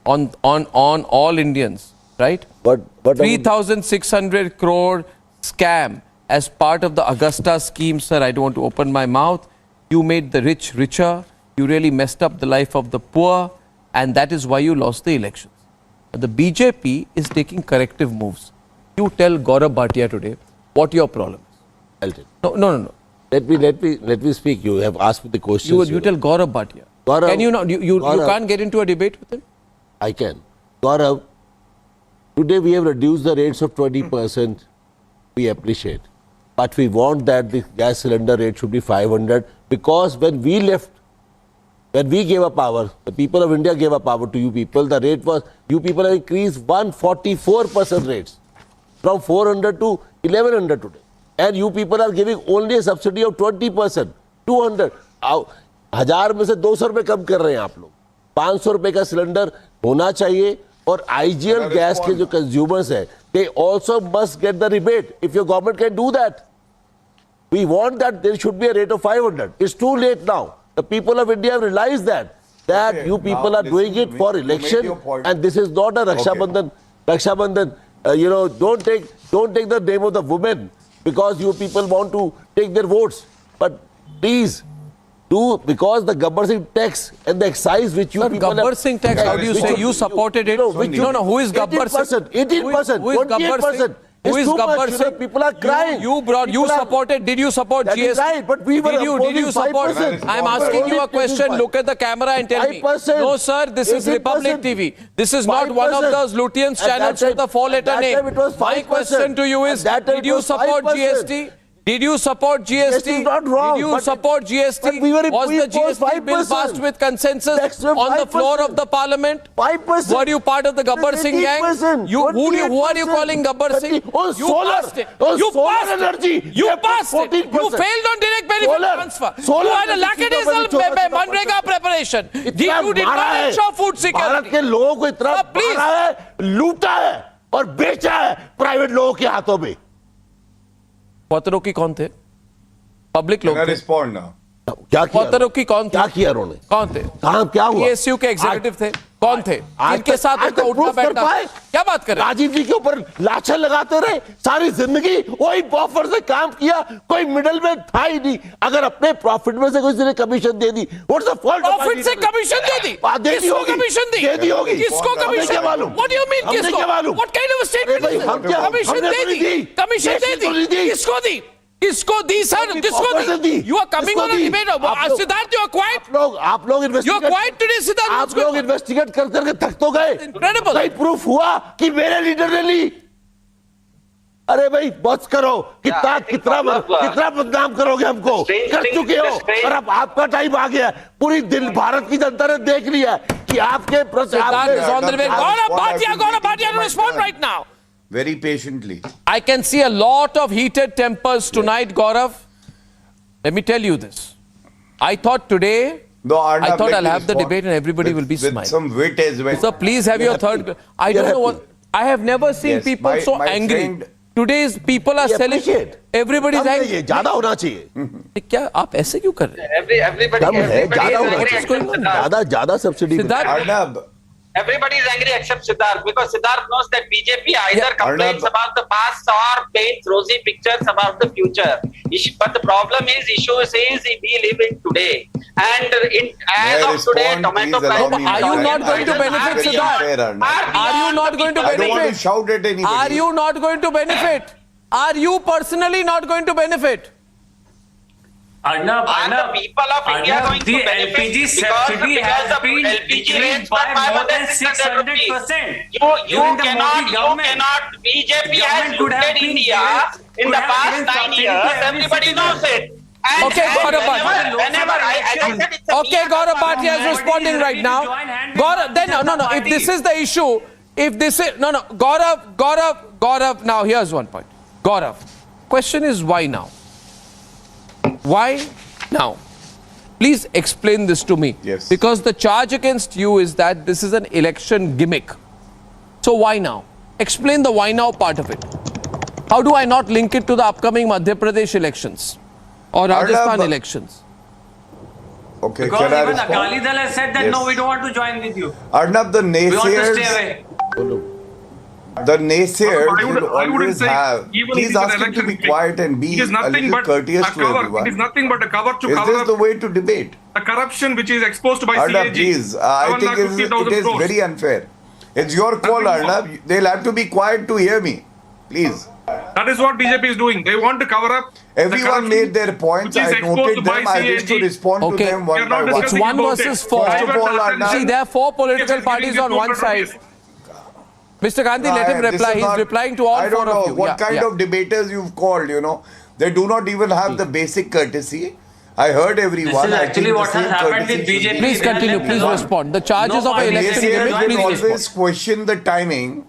on all Indians, right? But 3,600 crore scam as part of the Augusta scheme, sir. I don't want to open my mouth. You made the rich richer. You really messed up the life of the poor, and that is why you lost the elections. But the BJP is taking corrective moves. You tell Gaurav Bhatia today what your problem is. No. Let me speak. You have asked me the question. You tell Gaurav Bhatia. Gaurav, can you not? You can't get into a debate with him? I can. Gaurav, today we have reduced the rates of 20%. We appreciate. But we want that the gas cylinder rate should be 500 because when we left, when we gave up power, the people of India gave up power to you people, the rate was, you people have increased 144% rates from 400 to 1100 today. And you people are giving only a subsidy of 20%, 200. 1000 में से 200 रुपए कम कर रहे हैं आप लोग. 500 रुपए का सिलेंडर होना चाहिए और IGL गैस के जो कंज्यूमर्स हैं, they also must get the rebate. If your government can do that, we want that there should be a rate of 500. It's too late now. The people of India have realized that okay, you people are doing it for election, and this is not a Raksha Bandhan. Raksha Bandhan, don't take the name of the women because you people want to take their votes. But please, because the Gabbar Singh tax and the excise which you people Gabbar Singh tax, how do you say you supported it? No, who is Gabbar Singh? 18%, who is Gabbar Singh? Who is Gabbar Singh? People are crying. You supported, did you support GST? That is right, but we were did you support? 5%. I am asking you a question, look at the camera and tell 5%. me. No sir, this is Republic TV. This is not 5%. one of those Lutyens channels with a 4-letter name. My question to you is, did you support GST? Did you support GST? Is not wrong, did you support GST? Was the GST bill passed with consensus on the floor of the parliament? 5%. Were you part of the Gabbar Singh gang? Who are you calling Gabbar Singh? You passed it. You passed energy. You passed it. You failed on direct benefit transfer. You had a lackadaisical Manrega preparation. You did not ensure food security. Bharat के लोगों को इतना मारा है, लूटा है और बेचा है प्राइवेट लोगों के हाथों में. पौतरोकी कौन थे? पब्लिक लोग थे. क्या किया? पौतरोकी कौन थे? क्या किया उन्होंने? कौन थे? कहां क्या हुआ? PSU के एग्जीक्यूटिव थे. कौन थे? इनके साथ उनका उठना बैठना, क्या बात कर रहे हैं? राजीव जी के ऊपर लाछन लगाते रहे सारी जिंदगी, वही बफर से काम किया, कोई मिडल मैन था ही नहीं। अगर अपने प्रॉफिट में से किसी ने कमीशन दे दी, व्हाट्स द फॉल्ट? प्रॉफिट से कमीशन दे दी? किसको कमीशन दी? दे दी होगी। किसको कमीशन? मालूम? व्हाट डू यू मीन किसको? What kind of statement is this? Commission दे दी? कमीशन दे दी? किसको दी? किसको दी सर? किसको दी? You are coming on a debate. Siddharth, you are quiet. आप लोग You are quiet today, Siddharth. आप लोग इन्वेस्टिगेट कर करके थक तो गए। Incredible. कहीं प्रूफ हुआ कि मेरे लीडर ने ली? अरे भाई बस करो, कितना बदनाम करोगे हमको? कर चुके हो और अब आपका टाइम आ गया। पूरी दिल भारत की जनता ने देख लिया कि आपके Gaurav Bhatia to respond right now. Very patiently. I can see a lot of heated tempers tonight, Gaurav. Let me tell you this. I thought today, Arnab, I thought I'll have the debate and everybody will be smiling. With some wit as well. So please have your third. I don't know what. I have never seen people so angry. Today's people are selling. Everybody is angry. ज़्यादा होना चाहिए। क्या आप ऐसे क्यों कर रहे हैं? कम है, ज़्यादा होना चाहिए। ज़्यादा subsidy. Arnab. Everybody is angry except Siddharth, because Siddharth knows that BJP either complains about the past or paints rosy pictures about the future. But the problem is, issue is we live in today. And as of today, tomato prices. Are you not going to benefit, Siddharth? Are you not going to benefit? I don't want to shout at anybody. Are you not going to benefit? Are you personally not going to benefit? Arnab, the people of India going to benefit LPG subsidy has been increased by more than 600%. You cannot. BJP has looted India in the past 9 years. Everybody knows it. Okay, Gaurav Bhatia. Okay, Gaurav Bhatia is responding right now. Gaurav, then no. If this is the issue, Gaurav. Now here's one point. Gaurav, question is why now? Why now? Please explain this to me. Yes. Because the charge against you is that this is an election gimmick. So why now? Explain the why now part of it. How do I not link it to the upcoming Madhya Pradesh elections or Rajasthan elections? Okay, because even Akali Dal has said that no, we don't want to join with you. Arnab, the naysayers. We want to stay away. The naysayers will I wouldn't always say have. even Please ask him to be quiet and be a little courteous to everyone. It is nothing but a cover to Is cover this up the way to debate? the corruption which is exposed by Arnab, CAG. please. I think it is very unfair. It's your call, Arnab. They'll have to be quiet to hear me. Please. That is what BJP is doing. They want to cover up. Everyone made their points. I noted them. I wish to respond to them one by one. It's 1 versus 4. First of all, Arnab, see, there are 4 political parties on one side. Mr. Gandhi, let him reply. He's replying to all 4 of you. I don't know what kind of debaters you've called, They do not even have the basic courtesy. I heard everyone. This is actually what has happened with BJP. Please continue. Please respond. The charges of election gimmick, will always question the timing.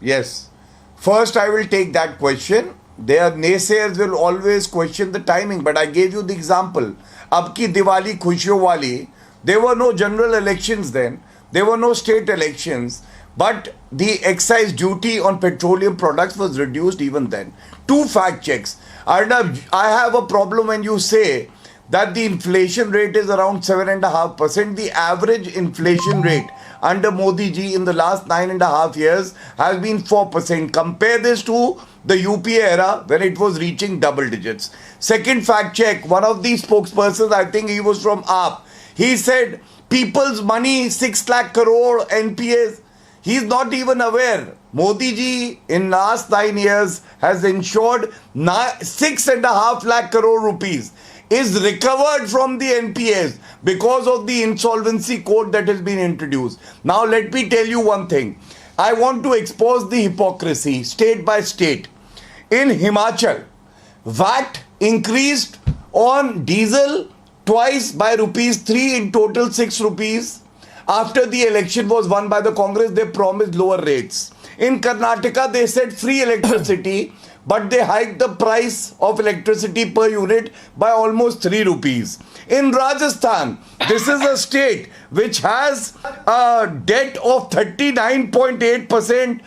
Yes. First, I will take that question. Their naysayers will always question the timing. But I gave you the example. Ab ki Diwali khushiyon wali. There were no general elections then. There were no state elections, but the excise duty on petroleum products was reduced even then. 2 fact checks. Arnab, I have a problem when you say that the inflation rate is around 7.5%. The average inflation rate under Modi ji in the last 9.5 years has been 4%. Compare this to the UPA era when it was reaching double digits. Second fact check, one of these spokespersons, I think he was from AAP, he said, people's money, 6 lakh crore NPAs. He's not even aware. Modi ji in last 9 years has ensured 6.5 lakh crore rupees is recovered from the NPAs because of the insolvency code that has been introduced. Now let me tell you one thing. I want to expose the hypocrisy state by state. In Himachal, VAT increased on diesel twice by ₹3, in total 6 rupees. After the election was won by the Congress, they promised lower rates. In Karnataka, they said free electricity, but they hiked the price of electricity per unit by almost 3 rupees. In Rajasthan, this is a state which has a debt of 39.8%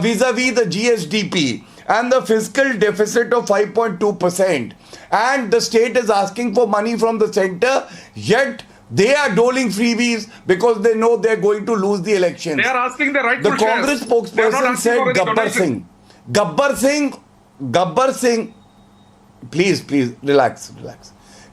vis-a-vis the GSDP and the fiscal deficit of 5.2%. And the state is asking for money from the center, yet They are doling freebies because they know they're going to lose the elections. They are asking the rightful The Congress shares. They are not spokesperson asking said for any Gabbar donation. Singh. Gabbar Singh, please, relax.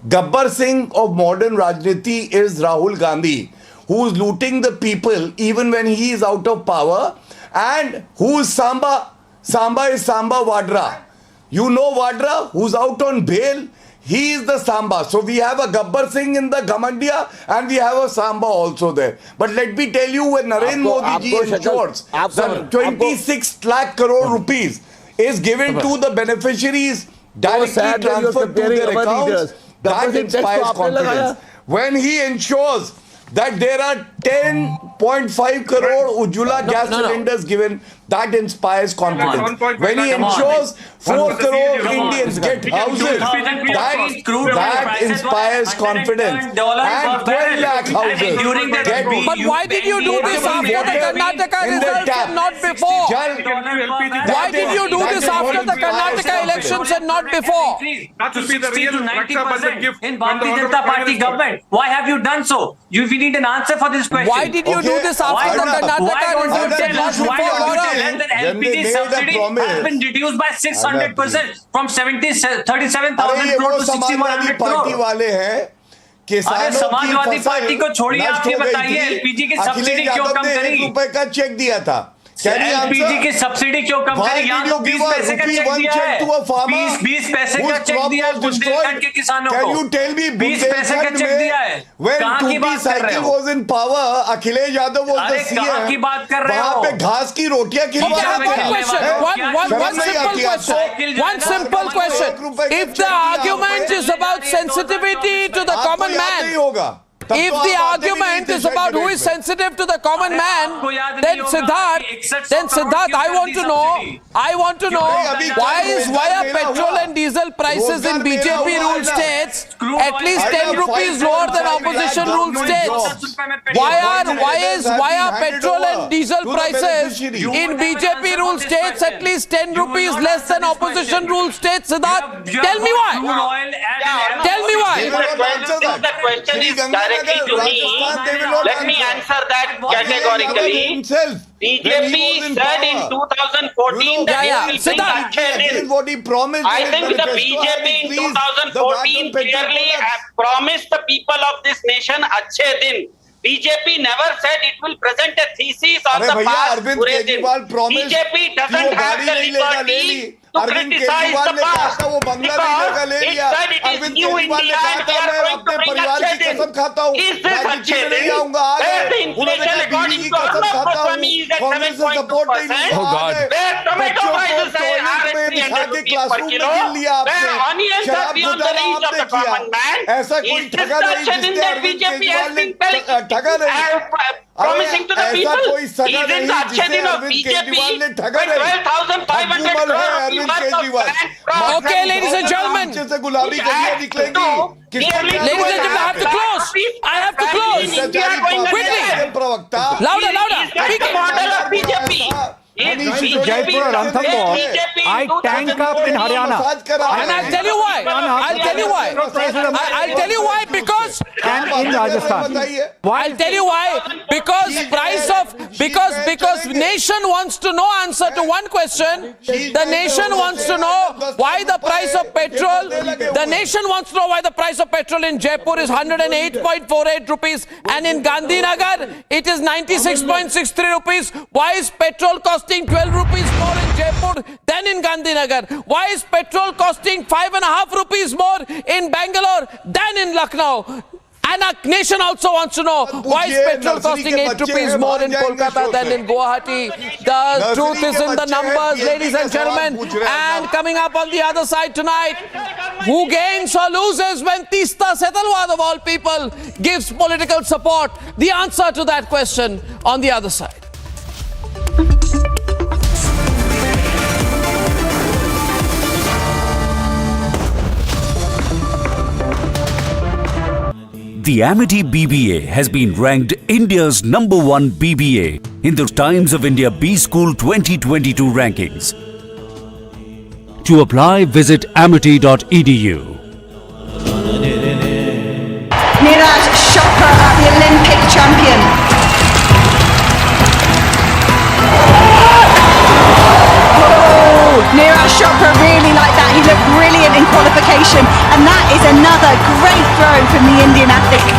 Gabbar Singh of modern Rajniti is Rahul Gandhi, who's looting the people even when he is out of power, and who's Samba? Samba is Samba Vadra. You know Vadra, who's out on bail? He is the Samba. So we have a Gabbar Singh in the Ghamandia and we have a Samba also there. But let me tell you, when Narendra Modi ji ensures that 26 lakh crore rupees is given to the beneficiaries directly transferred to their accounts, that inspires confidence. When he ensures that there are 10.5 crore Ujjwala gas cylinders given, that inspires confidence. When he ensures 4 crore Indians get houses, that inspires confidence. And 12 lakh houses get. But why did you do this after the Karnataka results and not before? Why did you do this after the Karnataka elections and not before? That will be the real 90% gift in from the Bharatiya Honorable Janata Prime Party Minister. government. Why have you done so? We need an answer for this question. Why did you do this after the Karnataka Why don't you results and tell not us why before? don't you Gaurav? tell that LPG subsidy has been reduced by 600% from 37,000 crore to 6,100 party crore? वाले हैं अरे Samajwadi party को छोड़िए, आप ये बताइए LPG की subsidy क्यों कम करी? ₹1 का चेक दिया था। एलपीजी की सब्सिडी क्यों कम करी? यहाँ तो 20 पैसे का चेक दिया है। 20 पैसे का चेक दिया है बुंदेलखंड के किसानों को। 20 पैसे का चेक दिया है। कहाँ की बात कर रहे हो? was in power, Akhilesh Yadav was the CM. कहाँ की बात कर रहे हो? वहाँ पे घास की रोटियां One simple question. If the argument is about sensitivity to the common man, if the argument is about who is sensitive to the common man, then Siddharth, I want to know why are petrol and diesel prices in BJP ruled states at least 10 rupees lower than opposition ruled states? Why are petrol and diesel prices in BJP ruled states at least 10 rupees less than opposition ruled states? Siddharth, tell me why. Tell me why. The question is directly to me. Let me answer that categorically. BJP said in 2014 that it will bring Achin. I think the BJP in 2014 clearly promised the people of this nation Achhe Din. BJP never said it will present a thesis of the past. BJP doesn't have the liberty to criticize the past because it said it is new India and we are going to bring Achhe Din. Is this Achhe Din? Where the inflation according to Arnab Goswami is at 7.2%, where tomato prices are at 300 rupees per kilo, where onions are beyond the reach of the common man. Is this the Achhe Din that BJP has been promising to the people? Is it the Achhe Din of BJP when 12,500 crore Okay, ladies and gentlemen. Ladies and gentlemen, I have to close. Quickly. Louder. Is the model of BJP? Jaipur or Ranthambore, I tank up in Haryana. And I'll tell you why. Because and in Rajasthan. I'll tell you why. Because nation wants to know answer to one question. The nation wants to know why the price of petrol. The nation wants to know why the price of petrol in Jaipur is 108.48 rupees and in Gandhinagar it is 96.63 rupees. Why is petrol costing 12 rupees more in Jaipur than in Gandhinagar? Why is petrol costing 5.5 rupees more in Bangalore than in Lucknow? And our nation also wants to know why is petrol costing 8 rupees more in Kolkata than in Guwahati. The truth is in the numbers, ladies and gentlemen. And coming up on the other side tonight, who gains or loses when Teesta Setalwad of all people gives political support? The answer to that question on the other side. The Amity BBA has been ranked India's #1 BBA in the Times of India B School 2022 rankings. To apply, visit amity.edu. Chopra, the Olympic champion. Neeraj Chopra really like that. He looked brilliant in qualification, and that is another great throw from the Indian athlete.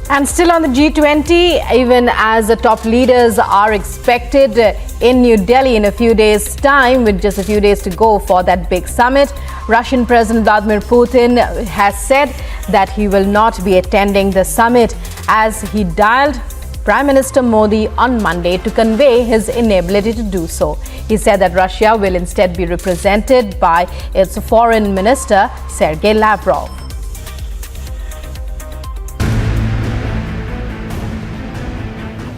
And still on the G20, even as the top leaders are expected in New Delhi in a few days' time, with just a few days to go for that big summit, Russian President Vladimir Putin has said that he will not be attending the summit, as he dialed Prime Minister Modi on Monday to convey his inability to do so. He said that Russia will instead be represented by its Foreign Minister Sergei Lavrov.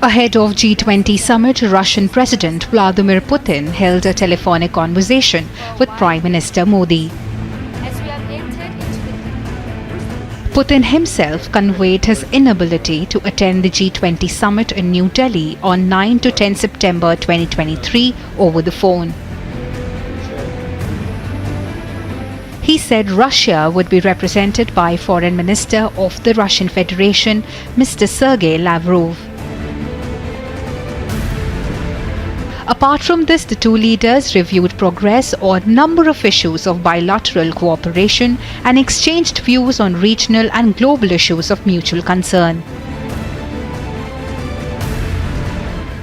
Ahead of G20 Summit, Russian President Vladimir Putin held a telephonic conversation with Prime Minister Modi. Putin himself conveyed his inability to attend the G20 Summit in New Delhi on 9 to 10 September 2023 over the phone. He said Russia would be represented by Foreign Minister of the Russian Federation, Mr. Sergei Lavrov. Apart from this, the two leaders reviewed progress on a number of issues of bilateral cooperation and exchanged views on regional and global issues of mutual concern.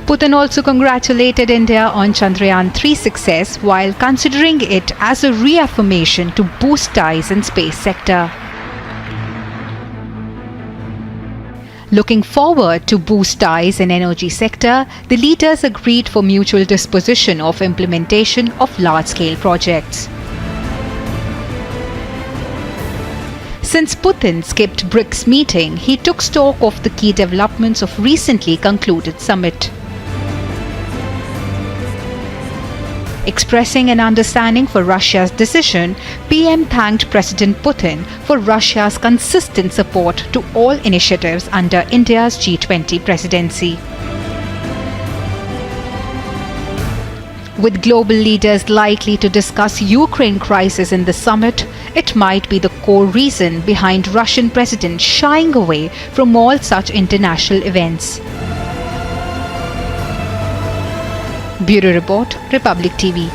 Putin also congratulated India on Chandrayaan-3 success while considering it as a reaffirmation to boost ties in space sector. Looking forward to boost ties in energy sector, the leaders agreed for mutual disposition of implementation of large-scale projects. Since Putin skipped BRICS meeting, he took stock of the key developments of recently concluded summit. Expressing an understanding for Russia's decision, PM thanked President Putin for Russia's consistent support to all initiatives under India's G20 presidency. With global leaders likely to discuss Ukraine crisis in the summit, it might be the core reason behind Russian president shying away from all such international events. Bureau Report, Republic TV.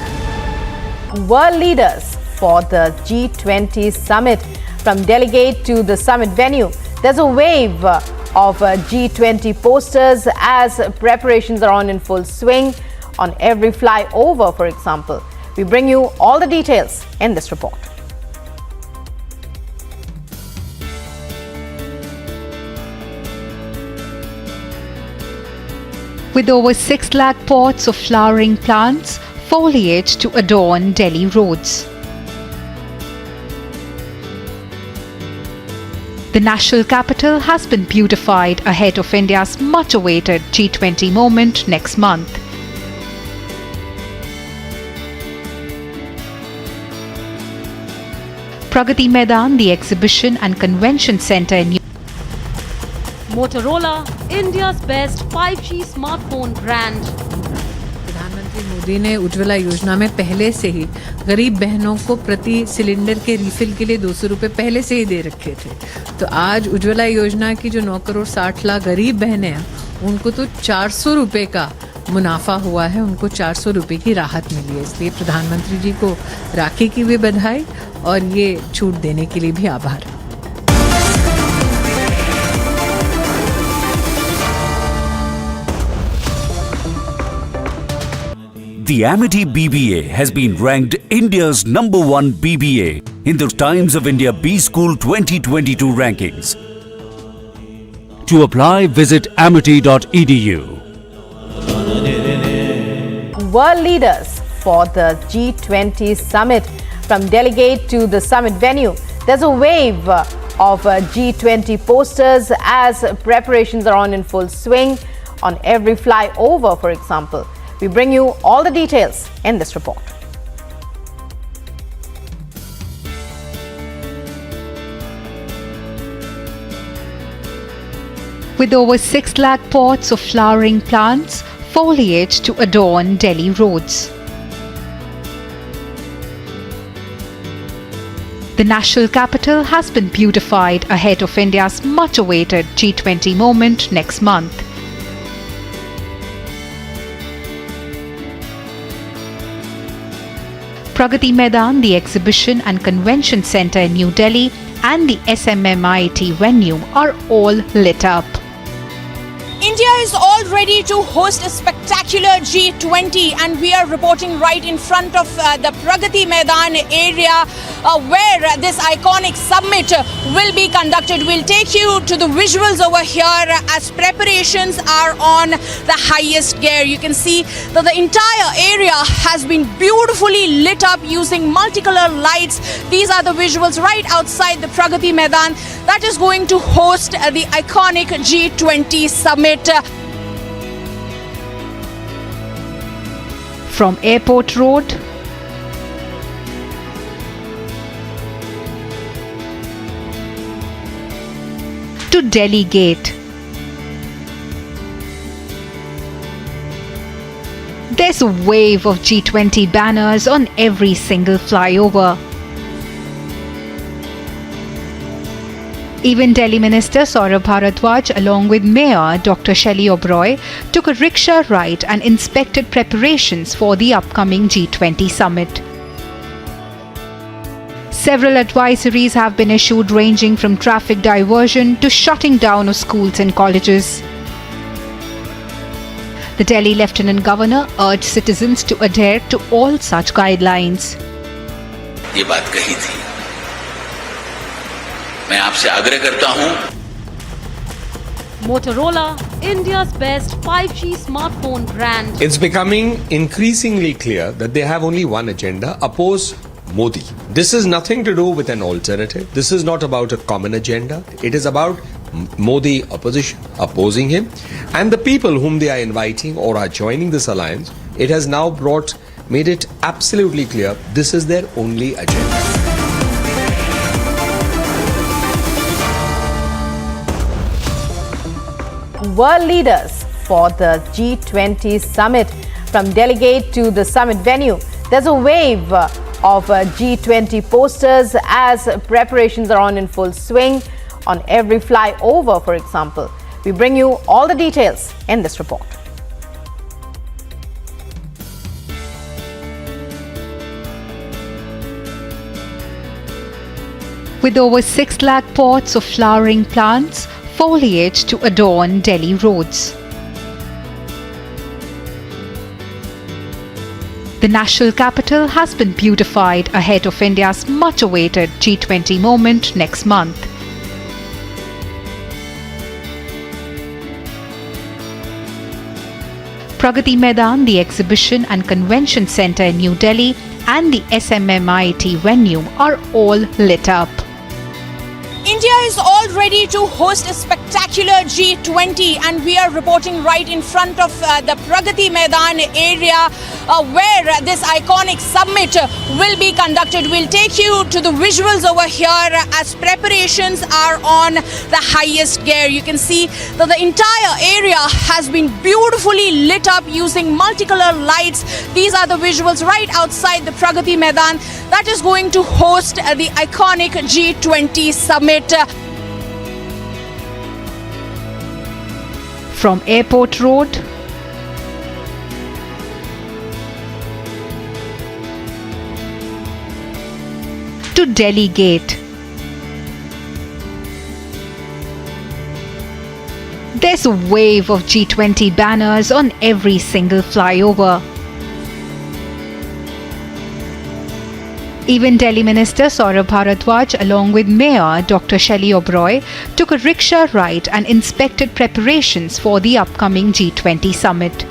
World leaders for the G20 Summit. From Delegate to the summit venue, there's a wave of G20 posters as preparations are on in full swing. On every flyover, for example. We bring you all the details in this report. With over 6 lakh pots of flowering plants, foliage to adorn Delhi roads. The national capital has been beautified ahead of India's much-awaited G20 moment next month. Pragati Maidan, the exhibition and convention centre in Motorola, India's best 5G smartphone brand. प्रधानमंत्री मोदी ने उज्ज्वला योजना में पहले से ही गरीब बहनों को प्रति सिलेंडर के रिफिल के लिए 200 रुपये पहले से ही दे रखे थे। तो आज उज्ज्वला योजना की जो 9 करोड़ 60 लाख गरीब बहनें हैं, उनको तो 400 रुपये का मुनाफा हुआ है, उनको 400 रुपये की राहत मिली है। इसलिए प्रधानमंत्री जी को राखी की भी बधाई और ये छूट देने के लिए भी आभार। The Amity BBA has been ranked India's #1 BBA in the Times of India B School 2022 rankings. To apply, visit amity.edu. World leaders for the G20 Summit. From Delegate to the summit venue, there's a wave of G20 posters as preparations are on in full swing. On every flyover, for example. We bring you all the details in this report. With over 6 lakh pots of flowering plants, foliage to adorn Delhi roads. The national capital has been beautified ahead of India's much-awaited G20 moment next month. Pragati Maidan, the Exhibition and Convention Centre in New Delhi, and the SMMIT venue are all lit up. India is all ready to host a spectacular G20, and we are reporting right in front of the Pragati Maidan area where this iconic summit will be conducted. We'll take you to the visuals over here as preparations are on the highest gear. You can see that the entire area has been beautifully lit up using multicolor lights. These are the visuals right outside the Pragati Maidan that is going to host the iconic G20 Summit. From Airport Road to Delegate, there's a wave of G20 banners on every single flyover. Even Delhi Minister Saurabh Bharadwaj, along with Mayor Dr. Shelly Oberoi, took a rickshaw ride and inspected preparations for the upcoming G20 summit. Several advisories have been issued, ranging from traffic diversion to shutting down of schools and colleges. The Delhi Lieutenant Governor urged citizens to adhere to all such guidelines. ये बात कही थी, मैं आपसे आग्रह करता हूं. Motorola, India's best 5G smartphone brand. It's becoming increasingly clear that they have only one agenda: oppose Modi. This is nothing to do with an alternative. This is not about a common agenda. It is about Modi opposition, opposing him, and the people whom they are inviting or are joining this alliance. It has now made it absolutely clear this is their only agenda. World leaders for the G20 summit. From Delegate to the summit venue, there's a wave of G20 posters as preparations are on in full swing. On every flyover, for example. We bring you all the details in this report. With over 6 lakh pots of flowering plants, foliage to adorn Delhi roads. The national capital has been beautified ahead of India's much-awaited G20 moment next month. Pragati Maidan, the Exhibition and Convention Centre in New Delhi, and the SMMIT venue are all lit up. India is all ready to host a spectacular G20, and we are reporting right in front of the Pragati Maidan area where this iconic summit will be conducted. We'll take you to the visuals over here as preparations are on the highest gear. You can see that the entire area has been beautifully lit up using multicolor lights. These are the visuals right outside the Pragati Maidan that is going to host the iconic G20 summit. From Airport Road to Delegate, there's a wave of G20 banners on every single flyover. Even Delhi Minister Saurabh Bharadwaj, along with Mayor Dr. Shelly Oberoi, took a rickshaw ride and inspected preparations for the upcoming G20 summit.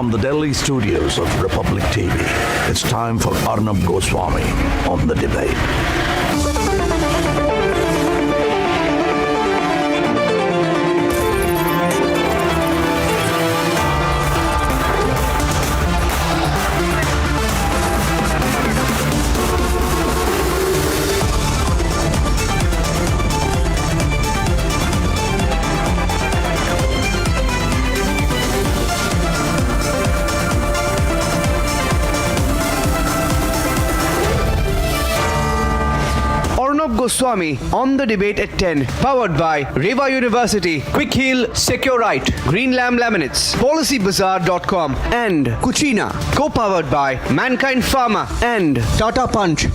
From the Delhi studios of Republic TV, it's time for Arnab Goswami on the debate. Arnab Goswami on the debate at 10, powered by Reva University, Quick Heal, Secure Right, Green Lamb Laminates, PolicyBazaar.com, and Cucina, co-powered by Mankind Pharma and Tata Punch.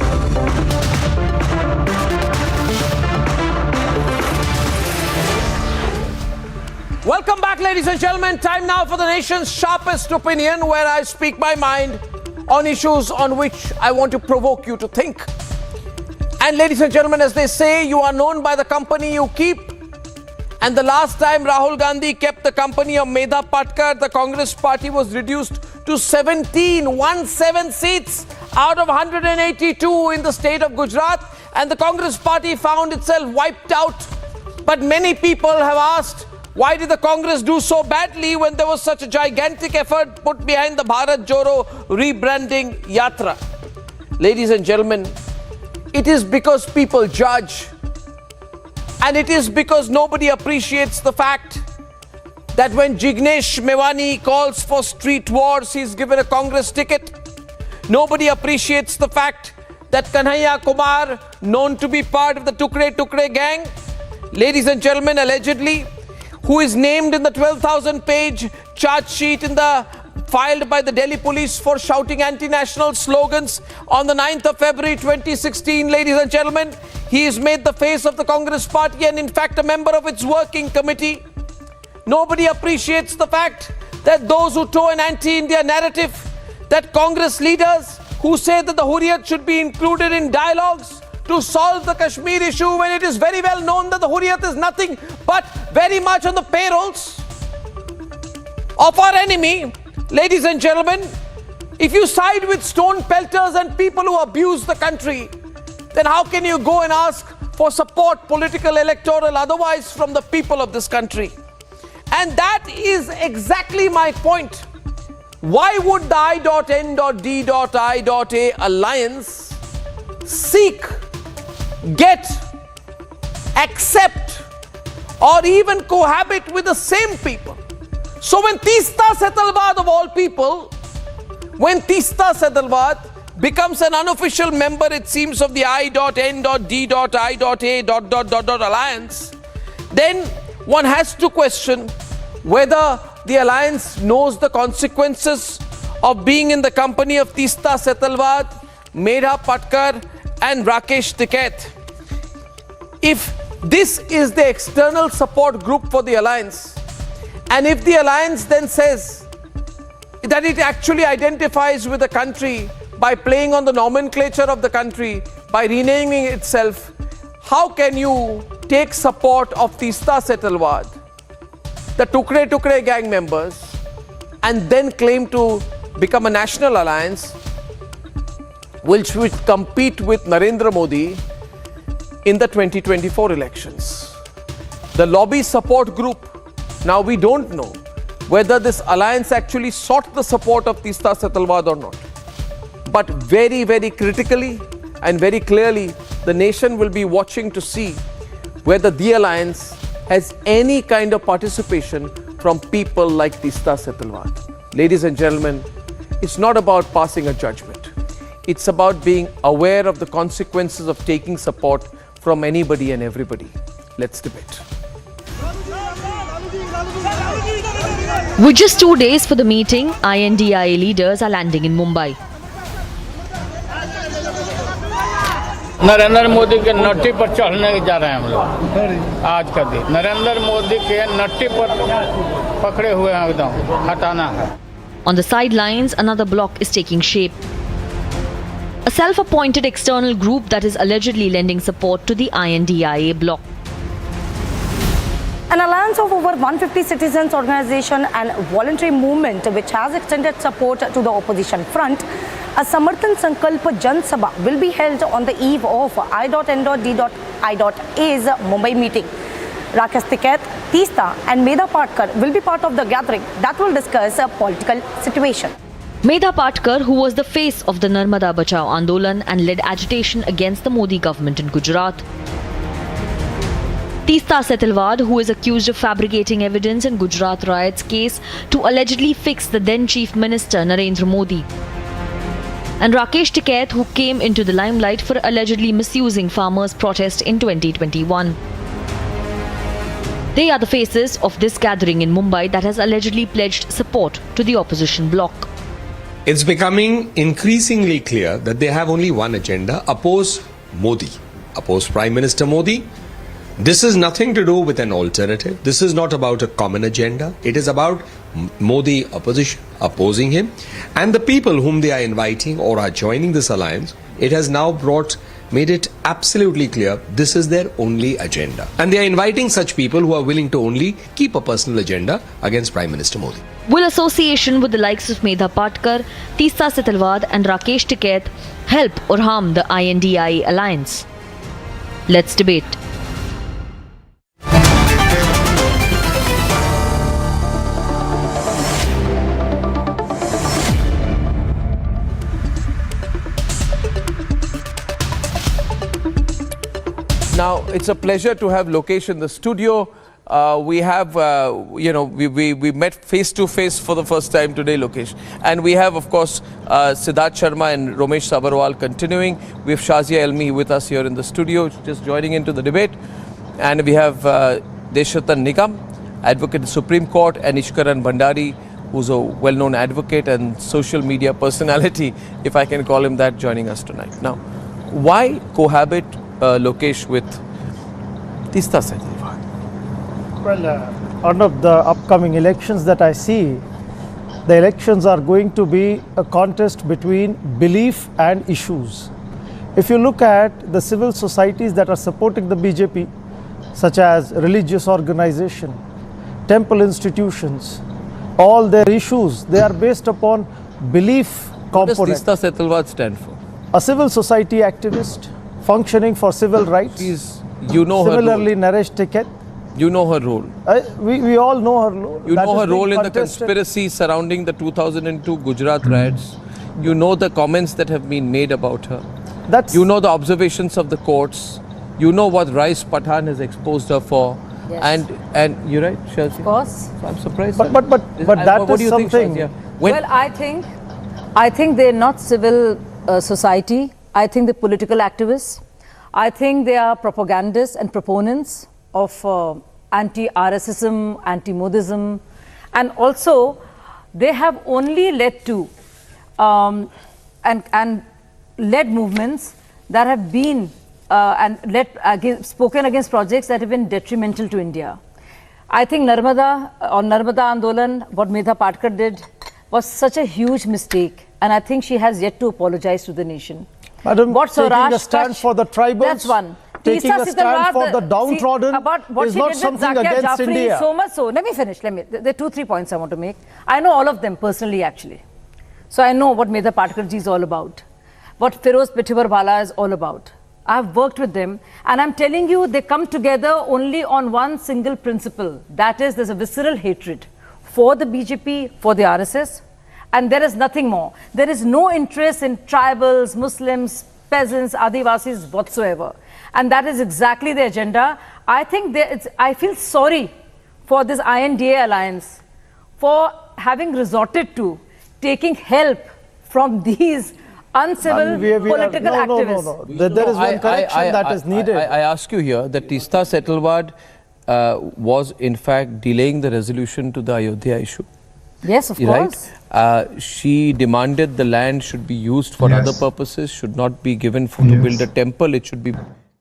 Welcome back, ladies and gentlemen. Time now for the nation's sharpest opinion, where I speak my mind on issues on which I want to provoke you to think. And ladies and gentlemen, as they say, you are known by the company you keep. And the last time Rahul Gandhi kept the company of Medha Patkar, the Congress party was reduced to 17 seats out of 182 in the state of Gujarat. And the Congress party found itself wiped out. But many people have asked, why did the Congress do so badly when there was such a gigantic effort put behind the Bharat Joro rebranding Yatra? Ladies and gentlemen, it is because people judge, and it is because nobody appreciates the fact that when Jignesh Mewani calls for street wars, he's given a Congress ticket. Nobody appreciates the fact that Kanhaiya Kumar, known to be part of the Tukre Tukre gang, ladies and gentlemen, allegedly, who is named in the 12,000-page charge sheet filed by the Delhi police for shouting anti-national slogans on the 9th of February 2016, ladies and gentlemen. He is made the face of the Congress party and in fact a member of its working committee. Nobody appreciates the fact that those who tow an anti-India narrative, that Congress leaders who say that the Hurriyat should be included in dialogues to solve the Kashmir issue, when it is very well known that the Hurriyat is nothing but very much on the payrolls of our enemy. Ladies and gentlemen, if you side with stone pelters and people who abuse the country, then how can you go and ask for support, political, electoral, otherwise, from the people of this country? And that is exactly my point. Why would the I.N.D.I.A alliance seek, get, accept, or even cohabit with the same people? So when Teesta Setalvad, of all people, when Teesta Setalvad becomes an unofficial member, it seems, of the I.N.D.I.A alliance, then one has to question whether the alliance knows the consequences of being in the company of Teesta Setalvad, Medha Patkar and Rakesh Tikait. If this is the external support group for the alliance, and if the alliance then says that it actually identifies with the country by playing on the nomenclature of the country, by renaming itself, how can you take support of Teesta Setalvad, the Tukre Tukre gang members, and then claim to become a national alliance which would compete with Narendra Modi in the 2024 elections? The lobby support group, now we don't know whether this alliance actually sought the support of Teesta Setalvad or not. But very, very critically and very clearly, the nation will be watching to see whether the alliance has any kind of participation from people like Teesta Setalvad. Ladies and gentlemen, it's not about passing a judgment. It's about being aware of the consequences of taking support from anybody and everybody. Let's debate. With just 2 days for the meeting, I.N.D.I.A leaders are landing in Mumbai. Narendra Modi के Nutty पर चढ़ने जा रहे हैं हम लोग आज का दिन। नरेंद्र मोदी के नट्टी पर पकड़े हुए हैं, एकदम हटाना है। On the sidelines, another bloc is taking shape. A self-appointed external group that is allegedly lending support to the I.N.D.I.A bloc. An alliance of over 150 citizens organization and voluntary movement which has extended support to the opposition front. A Samarthan Sankalp Jan Sabha will be held on the eve of I.N.D.I.A's Mumbai meeting. Delegate, Teesta and Medha Patkar will be part of the gathering that will discuss a political situation. Medha Patkar, who was the face of the Narmada Bachao Andolan and led agitation against the Modi government in Gujarat. Teesta Setalvad, who is accused of fabricating evidence in Gujarat riots case to allegedly fix the then Chief Minister Narendra Modi. And Rakesh Tikait, who came into the limelight for allegedly misusing farmers' protest in 2021. They are the faces of this gathering in Mumbai that has allegedly pledged support to the opposition bloc. It's becoming increasingly clear that they have only one agenda: oppose Modi, oppose Prime Minister Modi. This is nothing to do with an alternative. This is not about a common agenda. It is about Modi opposition, opposing him, and the people whom they are inviting or are joining this alliance. It has now made it absolutely clear this is their only agenda. And they are inviting such people who are willing to only keep a personal agenda against Prime Minister Modi. Will association with the likes of Medha Patkar, Teesta Setalvad and Rakesh Tikait help or harm the I.N.D.I.A alliance? Let's debate. Now, it's a pleasure to have Lokesh in the studio. We have, we met face to face for the first time today, Lokesh. And we have, of course, Siddharth Sharma and Romesh Sabarwal continuing. We have Shazia Elmi with us here in the studio, just joining into the debate. And we have Deshatan Nigam, advocate in the Supreme Court, and Ishkaran Bhandari, who's a well-known advocate and social media personality, if I can call him that, joining us tonight. Now, why cohabit Lokesh with Teesta Setalvad? Well, Arnab, the upcoming elections that I see, the elections are going to be a contest between belief and issues. If you look at the civil societies that are supporting the BJP, such as religious organization, temple institutions, all their issues, they are based upon belief component. What does Teesta Setalvad stand for? A civil society activist, functioning for civil rights. You know Similarly, her role. Naresh Tikait. You know her role. We all know her role. You know her role in the conspiracy surrounding the 2002 Gujarat riots. You know the comments that have been made about her. You know the observations of the courts. You know what Rice Pathan has exposed her for. Yes. And you're right, Shazia. Of course. So I'm surprised. But that what is do you something. Think, well, I think they're not civil society. I think they're political activists. I think they are propagandists and proponents of anti-RSism, anti-Modism, and also they have only led to and led movements that have been spoken against projects that have been detrimental to India. I think Narmada Andolan, what Medha Patkar did, was such a huge mistake, and I think she has yet to apologize to the nation. Madam, taking a stand for the tribals, that's one. Taking a stand for the downtrodden is not something against India. So much so. Let me finish. There are 2-3 points I want to make. I know all of them personally, actually. So I know what Medha Patkar ji is all about, what Feroz Pithibarwala is all about. I've worked with them, and I'm telling you, they come together only on one single principle. That is, there's a visceral hatred for the BJP, for the RSS, and there is nothing more. There is no interest in tribals, Muslims, peasants, Adivasis whatsoever. And that is exactly the agenda. I think I feel sorry for this I.N.D.I.A alliance for having resorted to taking help from these uncivil political activists. No. There is one correction that is needed. I ask you here that Teesta Setalvad was in fact delaying the resolution to the Ayodhya issue. Yes, of course. She demanded the land should be used for other purposes, should not be given to build a temple, it should be,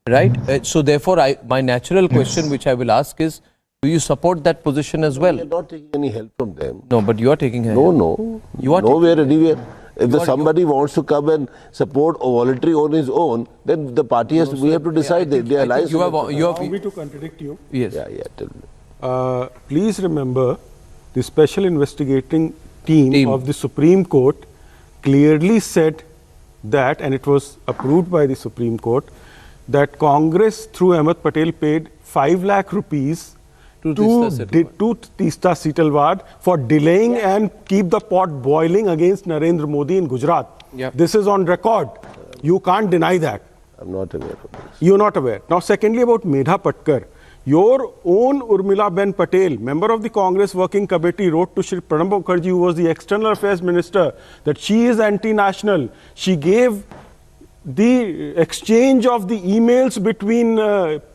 right? So therefore, my natural question which I will ask is, do you support that position as well? We are not taking any help from them. No, but you are taking help. No. You are nowhere, anywhere. If somebody wants to come and support a voluntary on his own, then the party has we have to decide. The alliance. Allow me to contradict you. Yes. Tell me. please remember the special investigating team of the Supreme Court clearly said that, and it was approved by the Supreme Court, that Congress through Ahmed Patel paid 5 lakh rupees to Teesta Setalvad for delaying and keep the pot boiling against Narendra Modi in Gujarat. This is on record. You can't deny that. I'm not aware of this. You're not aware. Now, secondly, about Medha Patkar. Your own Urmila Ben Patel, member of the Congress Working Committee, wrote to Shri Pranab Mukherjee, who was the External Affairs Minister, that she is anti-national. She gave the exchange of the emails between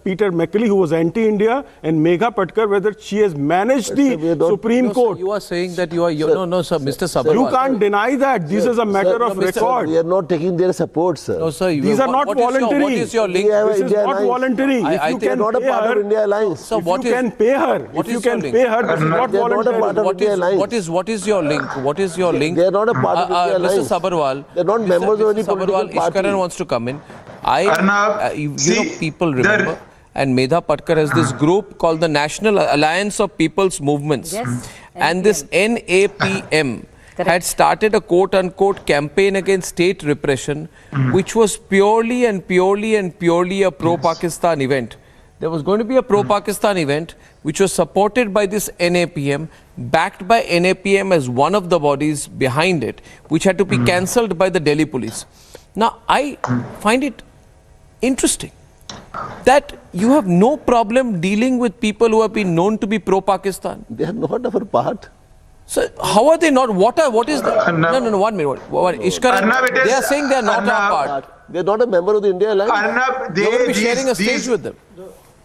Peter McKinley, who was anti-India, and Megha Patkar, whether she has managed the Supreme Court. You are saying that you are... no, sir, Mr. Sabharwal. You can't deny that. This is a matter of record. We are not taking their support, sir. No, sir. These are not voluntary. What is your link? This is not voluntary. If you can not a part of India Alliance. So if you can pay her, this is not voluntary. What is your link? What is your link? They are not a part of India Alliance. Mr. Sabharwal. They are not members of any political party. Ishkaran wants to come in. People remember, and Medha Patkar has this group called the National Alliance of People's Movements. And this NAPM had started a quote-unquote campaign against state repression, which was purely a pro-Pakistan event. There was going to be a pro-Pakistan event which was supported by this NAPM, backed by NAPM as one of the bodies behind it, which had to be cancelled by the Delhi police. Now, I find it interesting that you have no problem dealing with people who have been known to be pro-Pakistan. They are not our part. So, how are they not? What is that? No, 1 minute. Ishkaran, they are saying they are not our part. They are not a member of the India Alliance. Arnab, they will be sharing a stage with them.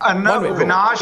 Arnab, Vinash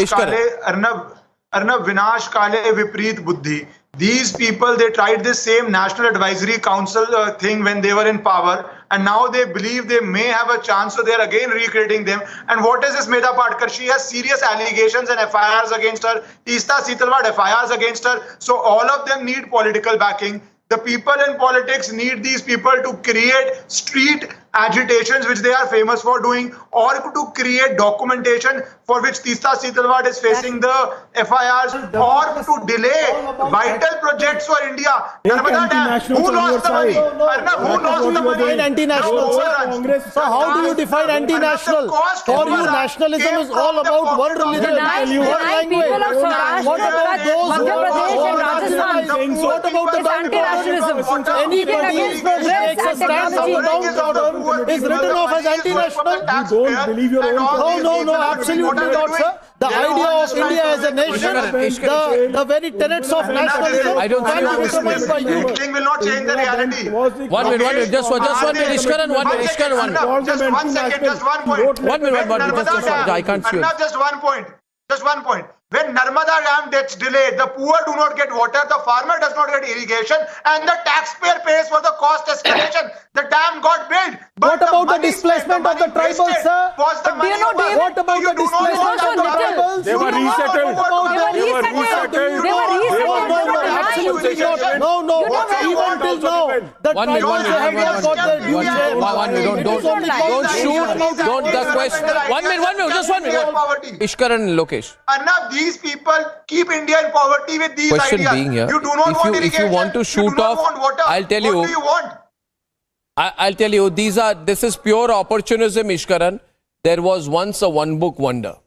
Kale Vipreet Buddhi. These people, they tried this same National Advisory Council thing when they were in power, and now they believe they may have a chance, so they're again recreating them. And what is this Medha Patkar? She has serious allegations and FIRs against her. Teesta Setalvad, FIRs against her. So all of them need political backing. The people in politics need these people to create street agitations, which they are famous for doing, or to create documentation for which Teesta Setalvad is facing the FIRs, or to delay vital projects for India. Narmada Dam, who lost the money? Who lost the money? Anti-national, so how do you define anti-national? For you, nationalism is all about one religion and one language. What about those who what about the anti-nationalism? Anybody who takes a stand for the downtrodden is written off as anti-national. You don't believe your own. No, absolutely not, sir. The idea of India as a nation, the very tenets of nationalism, I don't can be determined by you. King will not change the reality. 1 minute, just 1 minute, Ishkaran, 1 minute, Ishkaran, 1 minute. Just 1 second, just 1 point. 1 minute, I can't see it. Just 1 point. Just 1 point. When Narmada Dam gets delayed, the poor do not get water, the farmer does not get irrigation, and the taxpayer pays for the cost escalation. The dam got built. What about the displacement of the tribals, sir? What about the displacement of the tribals? They were resettled. Absolutely not. No. Even till now, the tribals have not got their due share. Don't shoot. Don't the question. 1 minute, just 1 minute. Ishkaran and Lokesh. Arnab, these people keep India in poverty with these Question ideas. being here, you do not want irrigation. If you want to shoot off, I'll tell you. What do you want? I'll tell you, this is pure opportunism, Ishkaran. There was once a one-book wonder.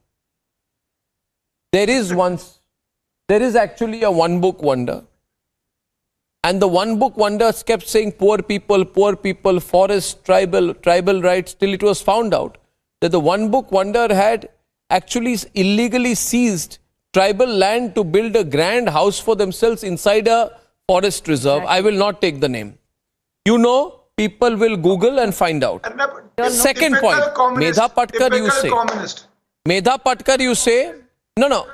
There is actually a one-book wonder. And the one-book wonder kept saying poor people, forest, tribal rights, till it was found out that the one-book wonder had actually illegally seized tribal land to build a grand house for themselves inside a forest reserve. I will not take the name. People will Google and find out. Second point, Medha Patkar, you say. Medha Patkar, you say. No,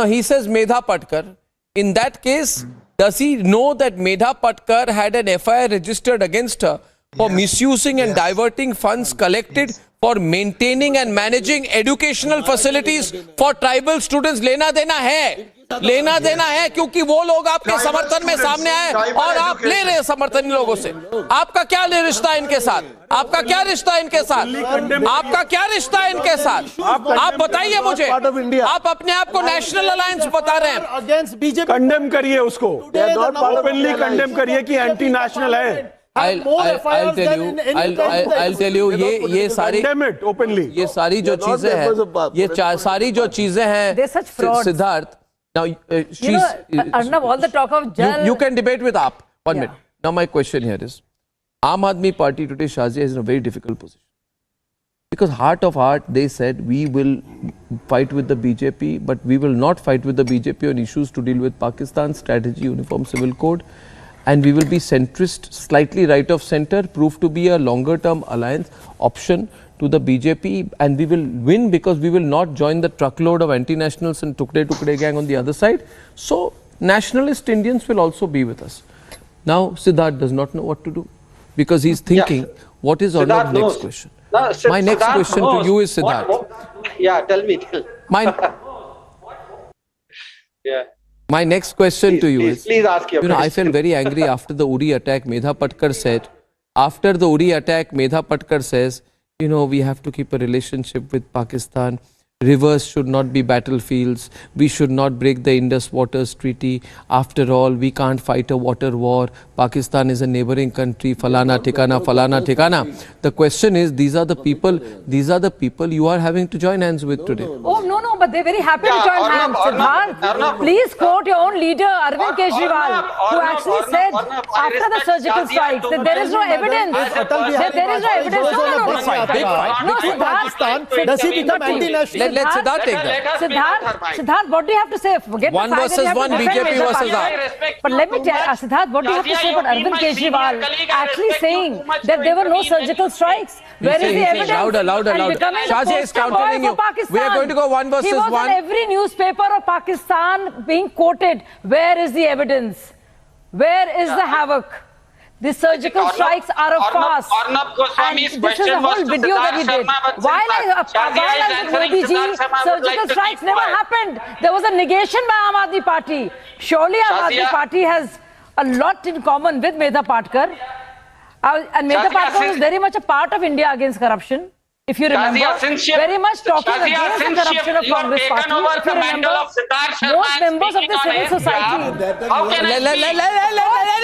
he says Medha Patkar. In that case, does he know that Medha Patkar had an FIR registered against her for misusing and diverting funds collected for maintaining and managing educational facilities for tribal students? Lena dena hai. लेना देना है, क्योंकि वो लोग आपके समर्थन में सामने आए और आप ले रहे हैं समर्थन इन लोगों से। आपका क्या रिश्ता है इनके साथ? आपका क्या रिश्ता है इनके साथ? आपका क्या रिश्ता है इनके साथ? आप बताइए मुझे। आप अपने आप को नेशनल अलायंस बता रहे हैं। अगेंस्ट बीजेपी कंडेम करिए उसको, ओपनली कंडेम करिए कि एंटी नेशनल है। I'll tell you ये सारी ये सारी जो चीजें हैं, ये सारी जो चीजें हैं Siddharth. Now Arnab, all the talk of gel. You can debate with AAP. 1 minute. Now my question here is, Aam Aadmi Party today, Shazia, is in a very difficult position. Because heart of heart, they said we will fight with the BJP, but we will not fight with the BJP on issues to deal with Pakistan strategy, uniform civil code. And we will be centrist, slightly right of center, prove to be a longer term alliance option to the BJP, and we will win because we will not join the truckload of anti-nationals and Tukde gang on the other side. So nationalist Indians will also be with us. Now Siddharth does not know what to do because he's thinking, what is Arnab's next question? No, my next question to you is Siddharth. Tell me. My next question to you is, please ask your question. I felt very angry after the Uri attack. Medha Patkar said, says, we have to keep a relationship with Pakistan. Rivers should not be battlefields. We should not break the Indus Waters Treaty. After all, we can't fight a water war. Pakistan is a neighboring country. Falana Tikana, Falana Tikana. The question is, these are the people you are having to join hands with today. Oh, no, but they're very happy to join hands. Siddharth, please quote your own leader, Arvind Kejriwal, who actually said after the surgical strikes that there is no evidence. There is no evidence. No, does he become anti-national? Let Siddharth take that. Siddharth, what do you have to say? Forget one versus one, BJP versus AAP. But let me tell you, Siddharth, what do you have to say about Arvind Kejriwal actually saying that there were no surgical strikes? Where is the evidence? Louder. Shazia is countering you. We are going to go one versus one. He was in every newspaper of Pakistan being quoted. Where is the evidence? Where is the havoc? The surgical strikes are a farce. Arnab Goswami's this is a whole video that he did. While I was Modi ji, surgical strikes never happened. There was a negation by Aam Aadmi Party. Surely Aam Aadmi Party has a lot in common with Medha Patkar. And Medha Patkar was very much a part of India against corruption. If you remember, very much talking against the corruption of Congress Party. If you remember, most members of the civil society. Let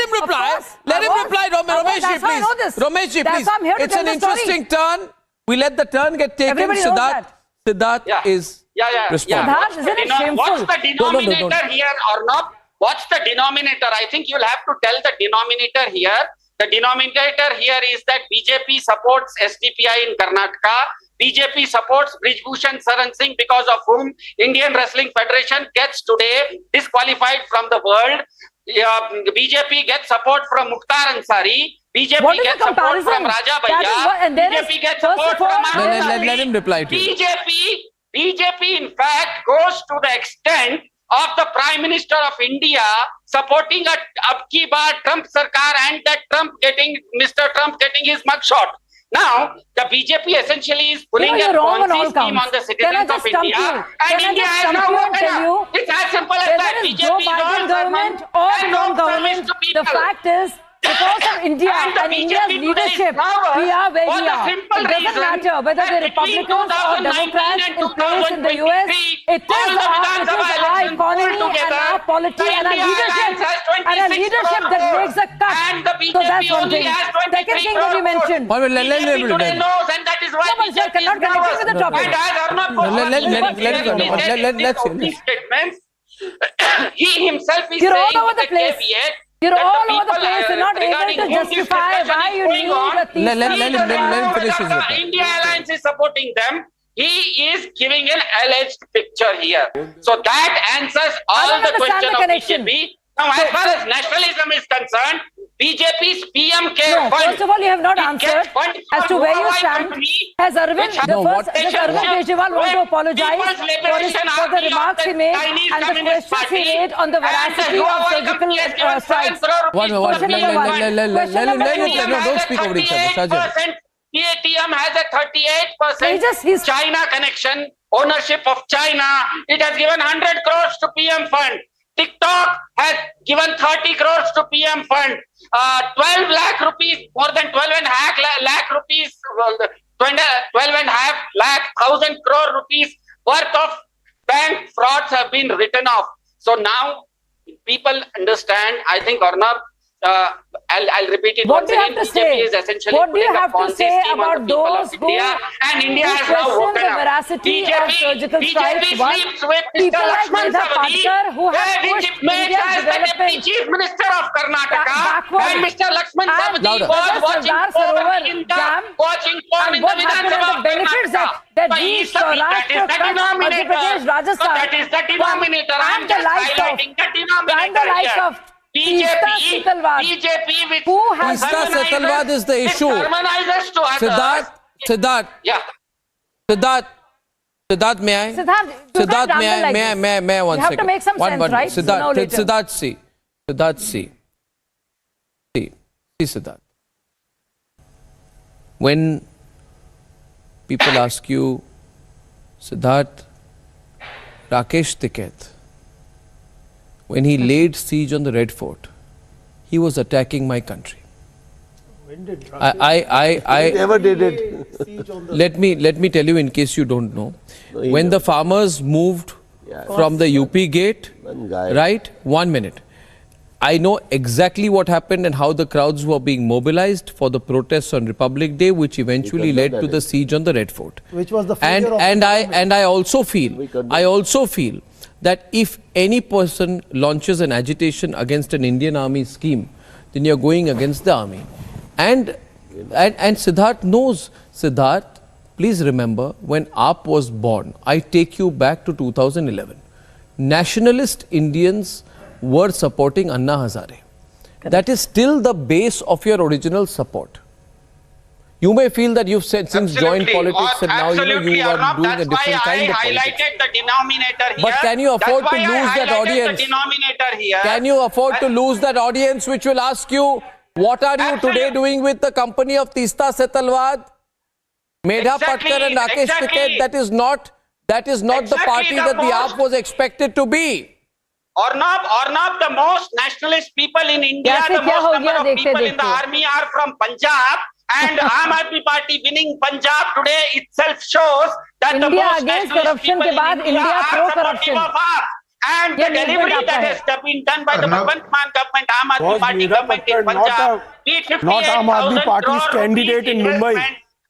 him reply. Let him reply, Rameshji, please. Rameshji, please. It's an interesting turn. We let the turn get taken. Siddharth is responding. Siddharth, isn't it shameful? What's the denominator here, Arnab? What's the denominator? I think you'll have to tell the denominator here. The denominator here is that BJP supports SDPI in Karnataka. BJP supports Brijbhushan Saran Singh, because of whom Indian Wrestling Federation gets today disqualified from the world. BJP gets support from Mukhtar Ansari. BJP gets support from Raja Bhaiya. BJP gets support from... Let him reply to you. BJP in fact goes to the extent of the Prime Minister of India supporting a Abki Baar Trump Sarkar and that Mr. Trump getting his mugshot. Now, the BJP essentially is pulling a Ponzi scheme on the citizens of India. And India has now woken up. It's as simple as that. Joe Biden government or non-government, the fact is, because of India and India's leadership, we are where we are. It doesn't matter whether the Republicans or Democrats in place in the US, it is our economy and our polity and our leadership that makes a cut. So that's one thing. Second thing that you mentioned. He himself is saying all over the place. You're all over the place. You're not able to justify why you need a Teesta. Let him finish his report. India Alliance is supporting them. He is giving an alleged picture here. So that answers all the question of BJP. Now, as far as nationalism is concerned, BJP's PMK fund. First of all, you have not answered as to where you stand. Has Arvind Kejriwal want to apologize for the remarks he made and the questions he made on the veracity of surgical strikes? Don't speak over each other. PATM has a 38% China connection. ownership of China. It has given 100 crores to PM Fund. TikTok has given 30 crores to PM Fund. 12 lakh rupees, more than 12.5 lakh rupees, 12.5 lakh, 1,000 crore rupees worth of bank frauds have been written off. So now people understand. I think, Arnab, I'll repeat it once again. BJP is essentially putting a Ponzi scheme on the people of India, and India has now woken up. BJP sleeps with Mr. Lakshman Savadi, which made as the Deputy Chief Minister of Karnataka, and Mr. Lakshman Savadi was watching porn in the Vidhan Sabha of Karnataka. That is the denominator. That is the denominator. I'm just highlighting the denominator here. BJP, which Teesta Setalvad is the issue. Harmonizes to others. Siddharth. Yeah. Siddharth, may I? Siddharth, may I 1 second? You have to make some sense, right? Siddharth, see. See, Siddharth. When people ask you, Siddharth, Rakesh Tikait, when he laid siege on the Red Fort, he was attacking my country. When did I never did it. Let me tell you in case you don't know. When the farmers moved from the UP gate, right? 1 minute. I know exactly what happened and how the crowds were being mobilized for the protests on Republic Day, which eventually led to the siege on the Red Fort. Which was the I also feel that if any person launches an agitation against an Indian army scheme, then you're going against the army. And Siddharth knows. Siddharth, please remember, when AAP was born, I take you back to 2011. Nationalist Indians were supporting Anna Hazare. That is still the base of your original support. You may feel that you've said since joined politics and now you are doing a different kind of politics. Highlighted the denominator here. But can you afford to lose that audience? Can you afford to lose that audience which will ask you, what are you today doing with the company of Teesta Setalvad, Medha Patkar and Rakesh Tikait? That is not the party that the AAP was expected to be. Arnab, the most nationalist people in India, the most number of people in the army are from Punjab. And Aam Aadmi Party winning Punjab today itself shows that the most nationalist people in India are supportive of AAP. And the delivery that has been done by the Bhagwant Mann government, Aam Aadmi Party government in Punjab, be it 58,000 crore candidate in Mumbai.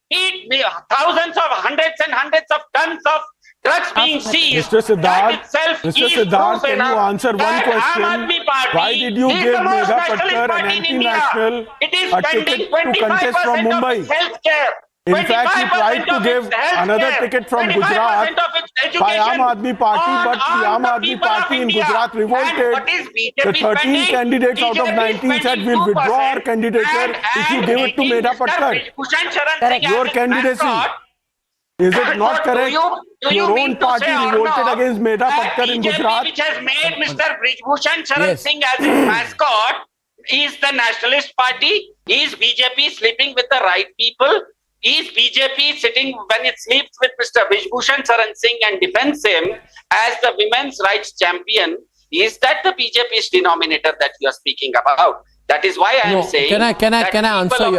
Be it thousands of hundreds and hundreds of tons of drugs being seized. Mr. Siddharth, can you answer one question? Why did you give Medha Patkar, an anti-national, a ticket to contest from Mumbai? In fact, he tried to give another ticket from Gujarat by Aam Aadmi Party, but the Aam Aadmi Party in Gujarat revolted. The 13 candidates out of 19 said, we'll withdraw our candidature if you give it to Medha Patkar. Your candidacy. Is it not correct? Your own party revolted against Medha Patkar in Gujarat. Which has made Mr. Brijbhushan Sharan Singh as its mascot, is the nationalist party. Is BJP sleeping with the right people? Is BJP sitting when it sleeps with Mr. Brijbhushan Sharan Singh and defends him as the women's rights champion? Is that the BJP's denominator that you are speaking about? That is why I am saying. Can I answer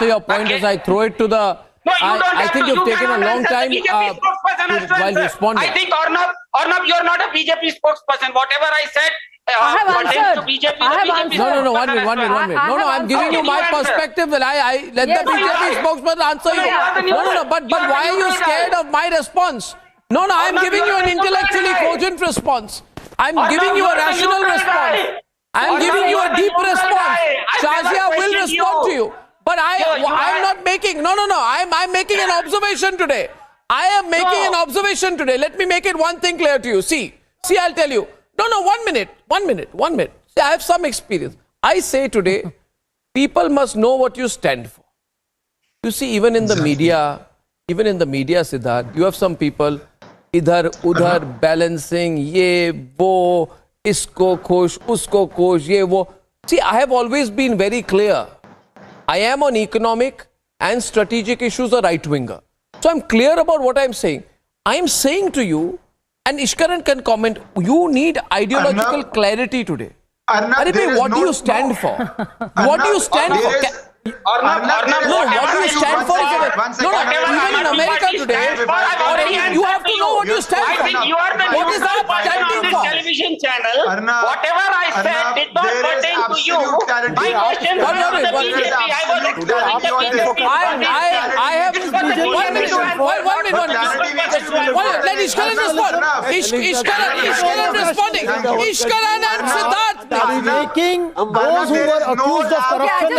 your point as I throw it to the? No, you don't I think you've taken a long time while responding. I think, Arnab, you're not a BJP spokesperson. Whatever I said, I have answered. BJP, No, 1 minute. No, I'm giving you my perspective. Let the BJP spokesman answer you. No, but why are you scared of my response? No, I'm giving you an intellectually cogent response. I'm giving you a rational response. I'm giving you a deep response. Shazia will respond to you. But I'm not making, I'm making an observation today. I am making an observation today. Let me make it one thing clear to you. See, I'll tell you. No, 1 minute. See, I have some experience. I say today, people must know what you stand for. You see, even in the media, Siddharth, you have some people, idhar, udhar, balancing, ye, wo, isko khush, usko khush, ye, wo. See, I have always been very clear. I am on economic and strategic issues a right-winger. So I'm clear about what I'm saying. I am saying to you, and Ishkaran can comment, you need ideological clarity today. Arnab, what do you stand for? What do you stand for? Arnab, no, what do you stand for? Even in America today, you have to know what you stand for. I think you are the what is that person on this television channel. Whatever I said did not pertain to you. My question was to the BJP. I was explaining the BJP. I have 1 minute. Let Ishkaran respond. Ishkaran responding. Ishkaran and Siddharth. Making those who were accused of corruption.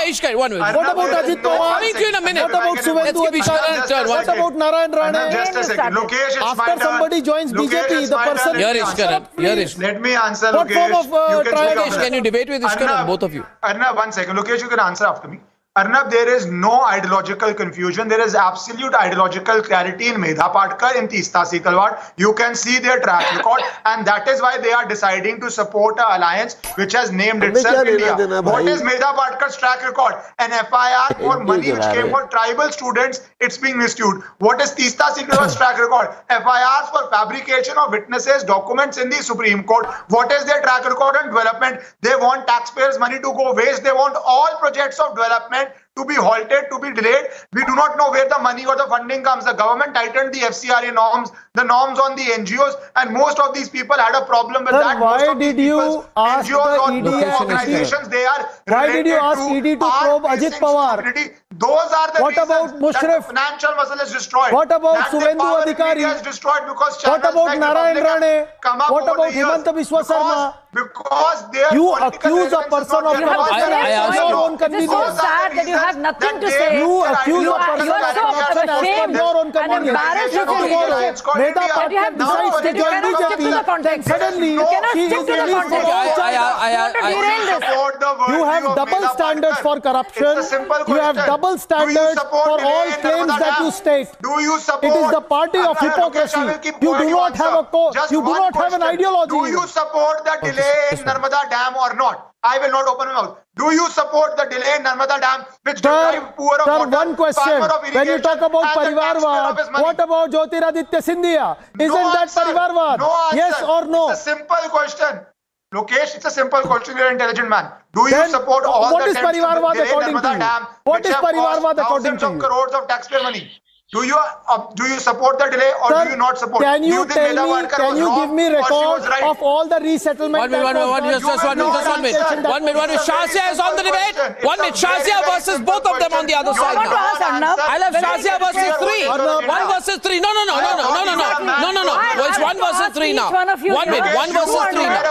Ishkar, 1 minute. What about Ajit Pawar? Coming to you in a minute. What about Suvendu Adhikari? What about Narayan Rane? Just a second. Lokesh, it's my After turn. somebody joins BJP, the person... Here is Ishkaran. Let me answer, What Lokesh. form of Lokesh, can you debate with Ishkaran, both of you? Arnab, 1 second. Lokesh, you can answer after me. Arnab, there is no ideological confusion. There is absolute ideological clarity in Medha Patkar, in Teesta Setalwad. You can see their track record, and that is why they are deciding to support an alliance which has named itself India. What is Medha Patkar's track record? An FIR for money which came for tribal students, it's being misused. What is Teesta Setalwad's track record? FIRs for fabrication of witnesses, documents in the Supreme Court. What is their track record on development? They want taxpayers' money to go waste. They want all projects of development to be halted, to be delayed. We do not know where the money or the funding comes. The government tightened the FCRA norms, the norms on the NGOs, and most of these people had a problem with that. Why did you ask NGOs the ED organizations, they are why did you ask ED to probe Ajit Pawar? Those are the What about Mushrif? Financial muscle is destroyed. What about That Suvendu Adhikari? is destroyed because What channels about like Narayan Republic Rane? have come up What over about the years. Himanta Biswa Sarma? Because they are You accuse a person of corruption as per your own It is so convenience. sad that you have nothing to say. You accuse a person You of are so corruption as per ashamed your own and convenience. embarrassed If of your tomorrow leadership. Medha That you Patkar have decides to that you join cannot stick to the BJP, then context. suddenly You cannot she stick is to the released from context. all charges. You have double standards for corruption. You have double standards for all claims that you state. Do you support? It is the party of hypocrisy. You do not have a you do not have an ideology. Do you support the delay in Narmada Dam or not? I will not open my mouth. Do you support the delay in Narmada Dam which deprived poor of water, one question. farmer of When you irrigation, talk about and the taxpayer of Parivarwad, his money? what about Jyotiraditya Scindia? Isn't that Parivarwad? No answer. Yes or no? It's a simple question. Lokesh, it's a simple question. You're an intelligent man. Do you support all what the is attempts to Parivarwad delay according to Narmada you? Dam, What which is have Parivarwad cost according thousands to of you? crores of taxpayer money? Do you support the delay or Sir, do you not support? can you think tell Medha me? Patkar Can was you wrong give me or she record was right? of all the resettlement? 1 minute. Shazia is on the debate. 1 minute. Shazia versus both of them on the other side. I'll have Shazia versus 3. 1 versus 3. No. It's 1 versus 3 now. 1 minute. 1 versus 3 now.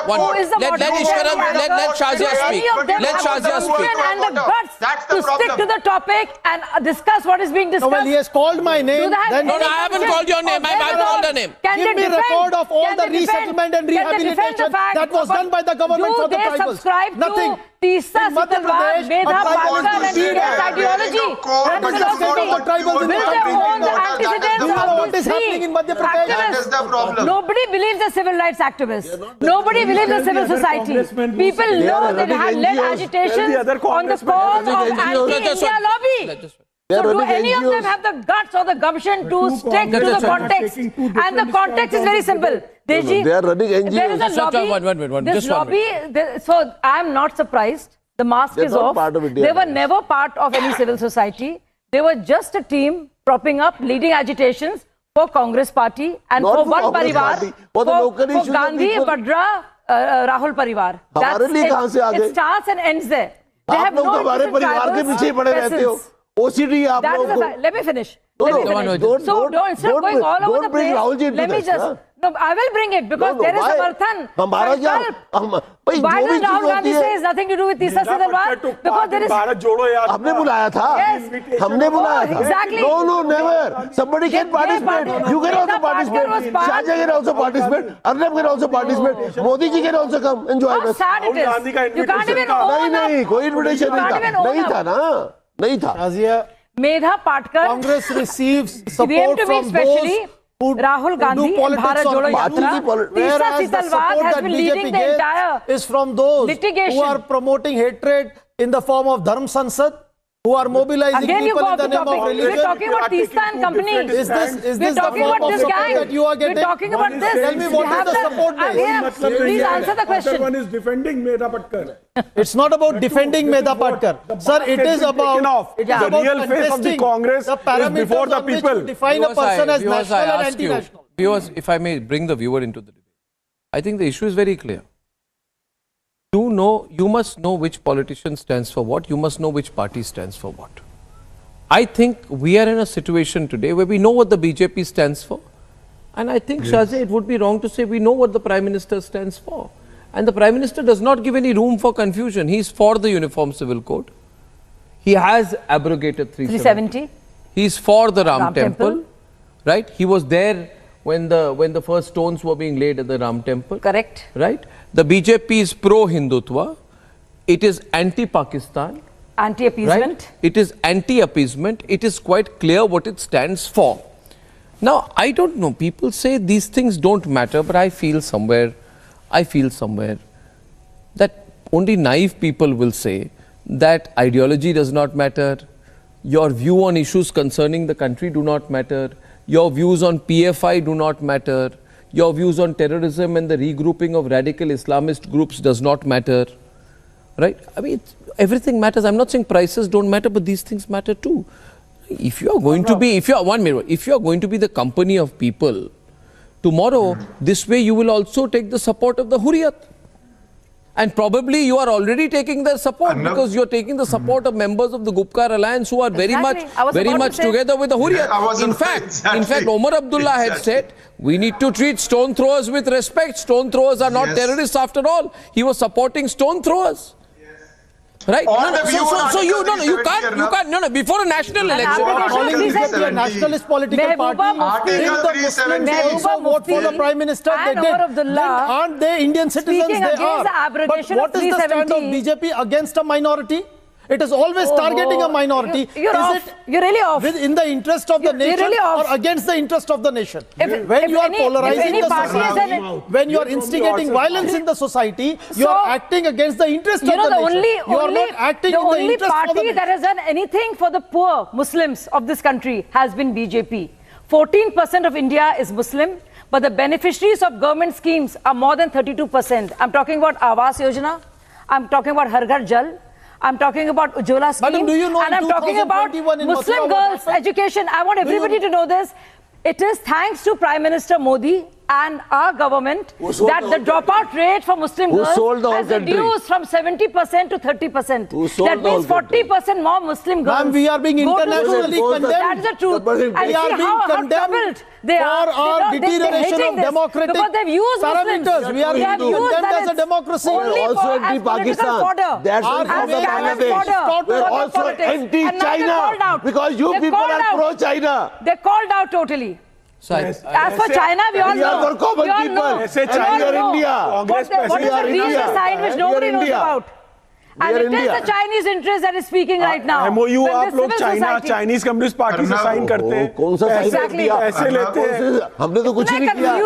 Let Shazia speak. Let Shazia speak. And the guts to stick to the topic and discuss what is being discussed. Well, he has called my name. No, I haven't called your name. I've called her name. Give me record of all the resettlement and rehabilitation that was done by the government for the tribals. Do they subscribe Nothing. to Teesta Setalwad, Medha Patkar and their ideology and philosophy? Will they own the antecedents of these three activists? Nobody believes the civil rights activists. Nobody believes the civil society. People know they have led agitations on the cause of anti-India lobby. So do any of them have the guts or the gumption to stick to the context? And the context is very simple. Deji, they are running NGOs. there is a lobby. This lobby, so I am not surprised. The mask is off. They were never part of any civil society. They were just a team propping up, leading agitations for Congress party and for one parivar, for Gandhi, Vadra, Rahul Parivar. It starts and ends there. They have no interest in tribals, OCD let me finish. So instead of going all over the place, let me just... No, I will bring it because there is Samarthan. Why does Rahul Gandhi say it's nothing to do with Teesta Setalwad? Because there is... हमने बुलाया था. हमने बुलाया था. Exactly. No, never. Somebody can participate. You can also participate. Shahjahan can also participate. Arnab can also participate. Modi ji can also come enjoy How this. sad it is. You can't even own up. नहीं, कोई invitation नहीं था ना. नहीं था. Shazia, Medha Patkar. Congress receives support from those Rahul Gandhi and Bharat Jodo Yatra. Whereas the support that BJP gave is from those who are promoting hatred in the form of Dharm Sansad, who are mobilizing Again, you people go in the off the name of topic. religion. We're talking about Teesta and company. Is this the talking form about of this support gang. that you are getting? We're talking about this. Tell me what is the support base? Please answer the question. One is defending Medha Patkar. It's not about defending Medha Patkar. Sir, it is about the real face of the Congress is before the people. Define a person as national and anti-national. Viewers, if I may bring the viewer into the debate, I think the issue is very clear. You must know which politician stands for what. You must know which party stands for what. I think we are in a situation today where we know what the BJP stands for. And I think, Shahzad, it would be wrong to say we know what the Prime Minister stands for. And the Prime Minister does not give any room for confusion. He is for the Uniform Civil Code. He has abrogated 370. He is for the Ram Temple. Right? He was there when the first stones were being laid at the Ram Temple. Correct. Right? The BJP is pro-Hindutva. It is anti-Pakistan. Anti-appeasement. Right? It is anti-appeasement. It is quite clear what it stands for. Now, I don't know. People say these things don't matter, but I feel somewhere that only naive people will say that ideology does not matter, your view on issues concerning the country do not matter, your views on PFI do not matter, your views on terrorism and the regrouping of radical Islamist groups does not matter. Right? I mean, everything matters. I'm not saying prices don't matter, but these things matter too. If you are going to be, if you are going to be the company of people, tomorrow, this way you will also take the support of the Hurriyat. And probably you are already taking their support because you are taking the support of members of the Gupkar Alliance who are very much together with the Hurriyat. In fact, Omar Abdullah had said, we need to treat stone throwers with respect. Stone throwers are not terrorists after all. He was supporting stone throwers. Right? So you can't, before a national election. Calling BJP a nationalist political party. If the Muslims also vote for the Prime Minister, they did. Then aren't they Indian citizens? They are. But what is the stand of BJP against a minority? It is always targeting a minority. You're really off. In the interest of the nation or against the interest of the nation? When you are polarizing the society, when you are instigating violence in the society, you are acting against the interest of the nation. You are not acting in the interest of the nation. The only party that has done anything for the poor Muslims of this country has been BJP. 14% of India is Muslim, but the beneficiaries of government schemes are more than 32%. I'm talking about Awas Yojana. I'm talking about Har Ghar Jal. I'm talking about Ujjwala scheme. Madam, do you know and I'm talking about Muslim girls' education. I want everybody to know this. It is thanks to Prime Minister Modi and our government that the dropout rate for Muslim girls has reduced from 70% to 30%. That means 40% more Muslim girls. Ma'am, we are being internationally condemned. That is the truth. And we are being condemned they for are. our deterioration of democratic parameters. We are being condemned as a democracy. We are also anti-Pakistan. That's from Bangladesh. We are also anti-China because you people are pro-China. They called out totally. So as for China, we all know. We are common people. What is the real sign which nobody knows about? And it is the Chinese interest that is speaking right now. MOU आप लोग Chinese Communist Party से sign करते हैं. कौन सा ऐसे लेते हैं. हमने तो कुछ नहीं किया. आप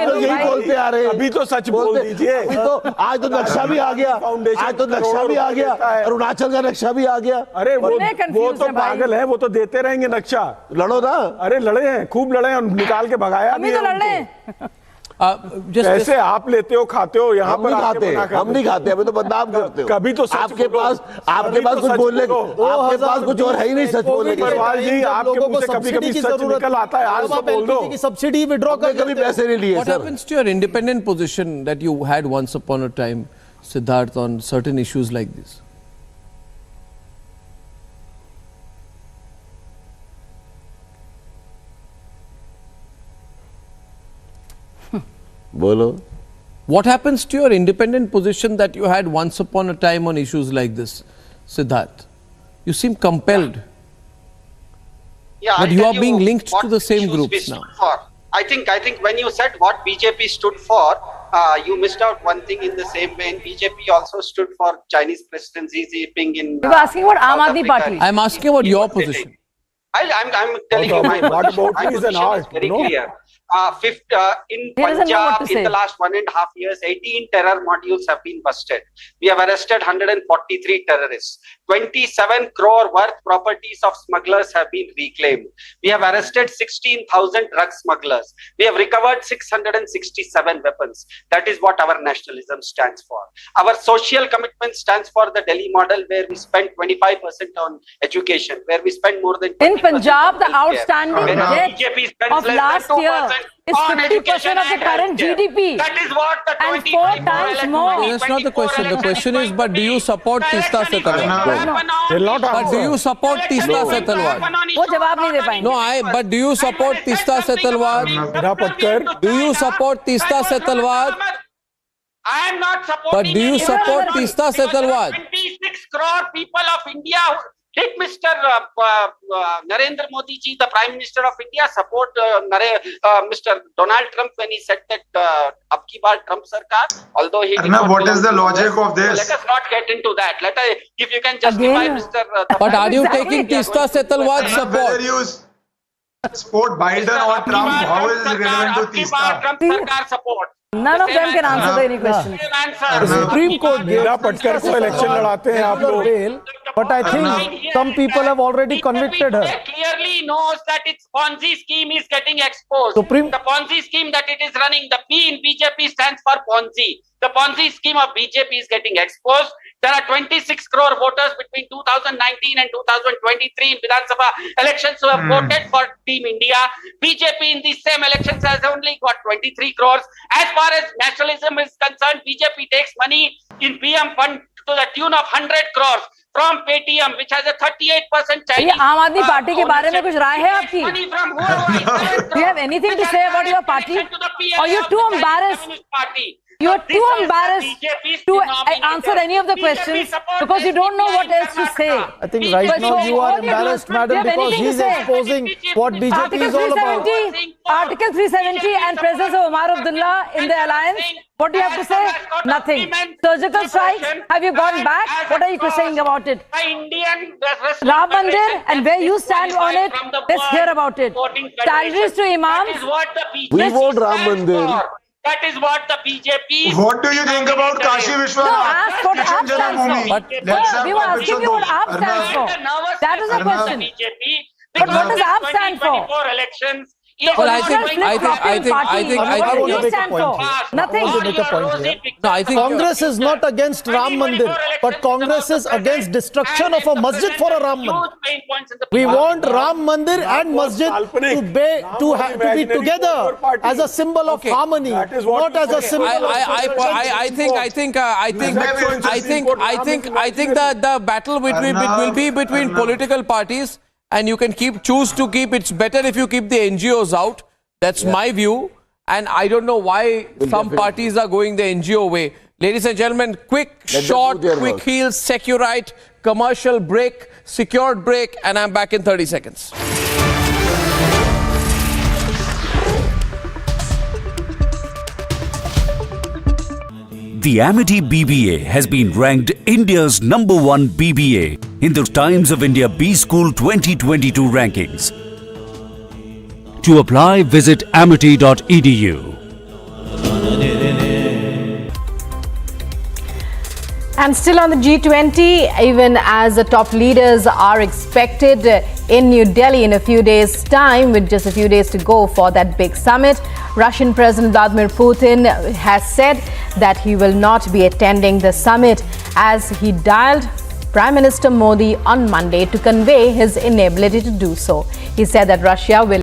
लोग यही बोलते आ रहे हैं. अभी तो सच बोल दीजिए. अभी तो आज तो नक्शा भी आ गया. आज तो नक्शा भी आ गया. अरुणाचल का नक्शा भी आ गया. अरे वो तो पागल है. वो तो देते रहेंगे नक्शा. लड़ो ना. अरे लड़े हैं. खूब लड़े हैं. निकाल के भगाया भी है. जैसे आप लेते हो खाते हो यहाँ पर हम नहीं खाते अभी तो बदनाम करते हो कभी तो आपके पास कुछ बोलने आपके पास कुछ और है ही नहीं सच बोलने के लिए आपके मुंह से कभी सच निकल आता है आज तो बोल दो सब्सिडी विड्रॉ कर कभी पैसे नहीं लिए What happens to your independent position that you had once upon a time, Siddharth, on certain issues like this? Bolo. What happens to your independent position that you had once upon a time on issues like this, Siddharth? You seem compelled. Yeah, but you are being linked to the same groups now. I think when you said what BJP stood for, you missed out one thing in the same way. BJP also stood for Chinese President Xi Jinping in. You were asking about Aam Aadmi Party. I am asking about your position. I'm telling you my what position. about My peace and position art, is very you know? clear. In He doesn't know what Punjab, to in say. the last 1.5 years, 18 terror modules have been busted. We have arrested 143 terrorists. 27 crore worth properties of smugglers have been reclaimed. We have arrested 16,000 drug smugglers. We have recovered 667 weapons. That is what our nationalism stands for. Our social commitment stands for the Delhi model, where we spend 25% on education, where we spend more than 20% In Punjab, on the healthcare, outstanding where debt BJP spends of less last than 2% year is on 50% education of the and current healthcare. GDP. That is what the And 2024 4 times more. That's not the question. The question is, but do you support Teesta Setalwad? They'll not But do answer. you support Teesta Setalwad? वो जवाब नहीं दे पाएंगे. No, but do you support Teesta Setalwad? Meera Patkar. Do you support Teesta Setalwad? I am not supporting. But do you any support other. Teesta Setalwad? 26 crore people of India. Did Mr. Narendra Modi ji, the Prime Minister of India, support Mr. Donald Trump when he said that ab ki baar Trump sarkar? Although he. Arnab, what is the logic of this? Let us not get into that. If you can justify Mr. But are you taking Teesta Setalwad's support? Whether you support Biden or Trump, how is it relevant to Teesta? Trump sarkar support. None of them can answer any question. The Supreme Court gave Meera पटकर को election लड़ाते हैं आप लोग. bail, but I think some people have already convicted her. Clearly knows that its Ponzi scheme is getting exposed. The Ponzi scheme that it is running, the P in BJP stands for Ponzi. The Ponzi scheme of BJP is getting exposed. There are 26 crore voters between 2019 and 2023 in Vidhan Sabha elections who have voted for Team India. BJP in these same elections has only got 23 crores. As far as nationalism is concerned, BJP takes money in PM fund to the tune of 100 crores from Paytm, which has a 38% Chinese. ये आम आदमी party के बारे में कुछ राय है आपकी? Do you have anything to say about your party? Or you're too embarrassed? You're too embarrassed to answer any of the questions because you don't know what else to say. I think right now you are embarrassed, madam, because he's exposing what BJP is all about. Article 370 and presence of Omar Abdullah in the alliance. What do you have to say? Nothing. Surgical strikes? Have you gone back? What are you saying about it? Ram Mandir and where you stand on it? Let's hear about it. Salaries to imams? We vote Ram Mandir. That is what the BJP. What do you think about Kashi Vishwanath? No, ask what AAP stands for. We were asking you what AAP stands for. That is the question. But what does AAP stand for? Elections. Well, I think What do you stand for? Nothing. No, I think Congress is not against Ram Mandir, but Congress is against destruction of a masjid for a Ram Mandir. We want Ram Mandir and masjid to be together as a symbol of harmony, not as a symbol of. I think that the battle will be between political parties. And you can choose to keep. It's better if you keep the NGOs out. That's my view. And I don't know why some parties are going the NGO way. Ladies and gentlemen, quick, short, quick heels, Securite, commercial break, secured break, and I'm back in 30 seconds. The I.N.D.I.A BBA has been ranked India's #1 BBA in the Times of India B School 2022 rankings. To apply, visit amity.edu. And still on the G20, even as the top leaders are expected in New Delhi in a few days' time, with just a few days to go for that big summit, Russian President Vladimir Putin has said that he will not be attending the summit, as he dialed Prime Minister Modi on Monday to convey his inability to do so. He said that Russia will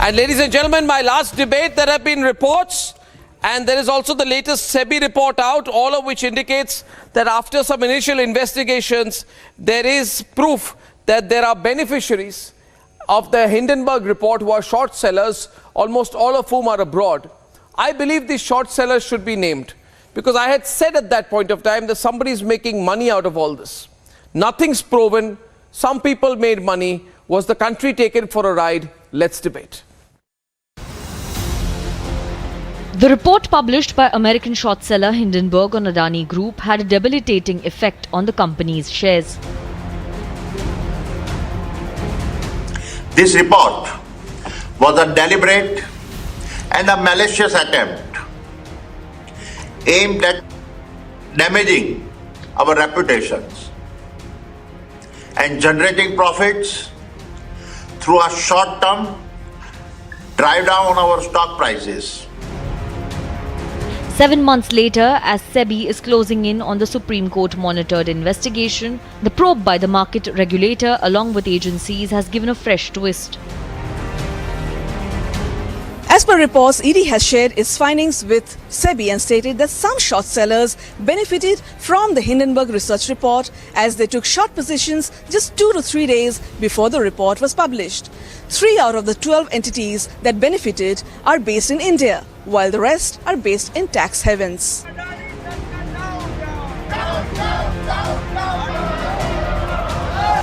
And ladies and gentlemen, my last debate, there have been reports, and there is also the latest SEBI report out, all of which indicates that after some initial investigations, there is proof that there are beneficiaries of the Hindenburg report who are short sellers, almost all of whom are abroad. I believe these short sellers should be named, because I had said at that point of time that somebody is making money out of all this. Nothing's proven, Some people made money. Was the country taken for a ride? Let's debate. The report published by American short seller Hindenburg on Adani Group had a debilitating effect on the company's shares. This report was a deliberate and a malicious attempt aimed at damaging our reputations and generating profits through a short-term drive down our stock prices. 7 months later, as SEBI is closing in on the Supreme Court monitored investigation, the probe by the market regulator along with agencies has given a fresh twist. As per reports, ED has shared its findings with SEBI and stated that some short sellers benefited from the Hindenburg research report as they took short positions just 2 to 3 days before the report was published. 3 out of the 12 entities that benefited are based in India, while the rest are based in tax havens.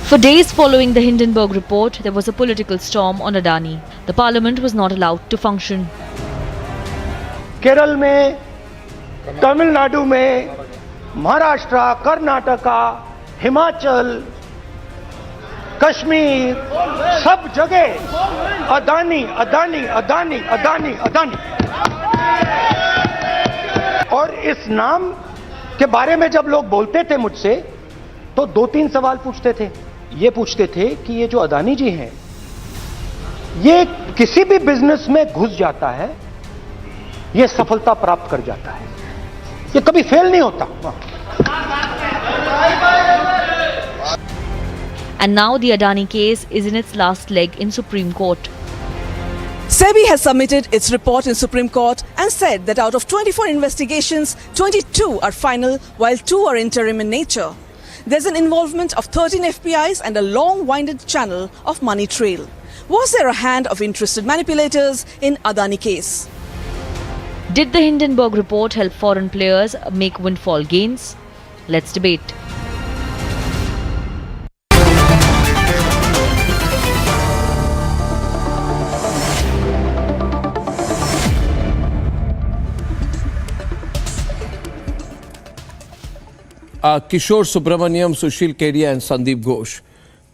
For days following the Hindenburg report, there was a political storm on Adani. The parliament was not allowed to function. Kerala में, तमिलनाडु में, महाराष्ट्र, कर्नाटका, हिमाचल, कश्मीर, सब जगह अदानी, अदानी, अदानी, अदानी, अदानी। और इस नाम के बारे में जब लोग बोलते थे मुझसे, तो 2-3 सवाल पूछते थे। ये पूछते थे कि ये जो अदानी जी हैं, ये किसी भी बिजनेस में घुस जाता है, ये सफलता प्राप्त कर जाता है, ये कभी फेल नहीं होता। And now the Adani case is in its last leg in Supreme Court. SEBI has submitted its report in Supreme Court and said that out of 24 investigations, 22 are final while 2 are interim in nature. There's an involvement of 13 FPIs and a long-winded channel of money trail. Was there a hand of interested manipulators in Adani case? Did the Hindenburg report help foreign players make windfall gains? Let's debate. Kishore Subramaniam, Sushil Kedia and Sandeep Ghosh.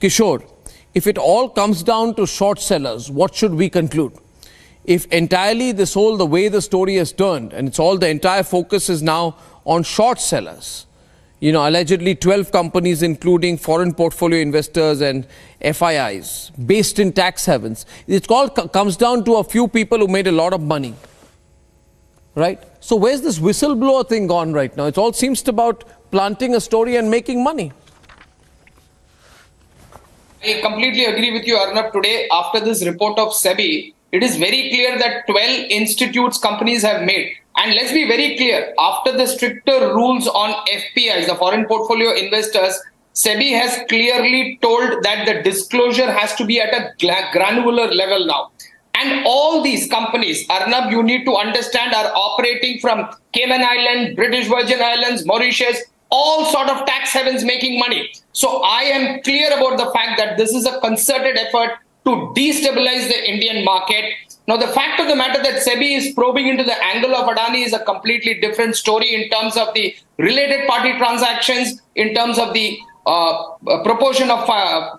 Kishore, if it all comes down to short sellers, what should we conclude? If entirely this whole, the way the story has turned, and it's all the entire focus is now on short sellers, you know, allegedly 12 companies including foreign portfolio investors and FIIs based in tax havens. It all comes down to a few people who made a lot of money, right? So where's this whistleblower thing gone right now? It all seems to about planting a story and making money. I completely agree with you, Arnab. Today, after this report of SEBI, it is very clear that 12 institutes companies have made. And let's be very clear, after the stricter rules on FPIs, the foreign portfolio investors, SEBI has clearly told that the disclosure has to be at a granular level now. And all these companies, Arnab, you need to understand, are operating from Cayman Islands, British Virgin Islands, Mauritius, all sort of tax havens making money. So I am clear about the fact that this is a concerted effort to destabilize the Indian market. Now, the fact of the matter that SEBI is probing into the angle of Adani is a completely different story in terms of the related party transactions, in terms of the proportion of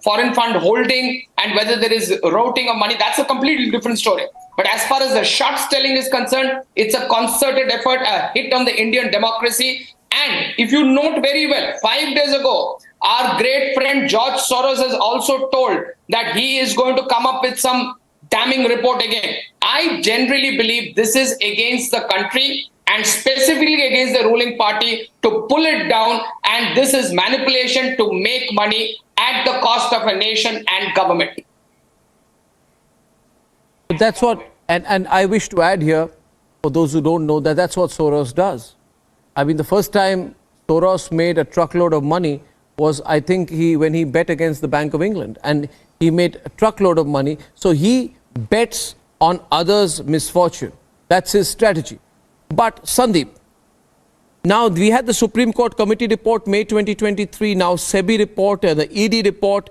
foreign fund holding and whether there is routing of money. That's a completely different story. But as far as the short selling is concerned, it's a concerted effort, a hit on the Indian democracy. And if you note very well, 5 days ago, our great friend George Soros has also told that he is going to come up with some damning report again. I generally believe this is against the country and specifically against the ruling party to pull it down, and this is manipulation to make money at the cost of a nation and government. That's what, and I wish to add here, for those who don't know, that that's what Soros does. I mean, the first time Soros made a truckload of money was, I think, when he bet against the Bank of England, and he made a truckload of money. So he bets on others' misfortune. That's his strategy. But Sandeep, now we had the Supreme Court Committee report May 2023, now SEBI report, the ED report.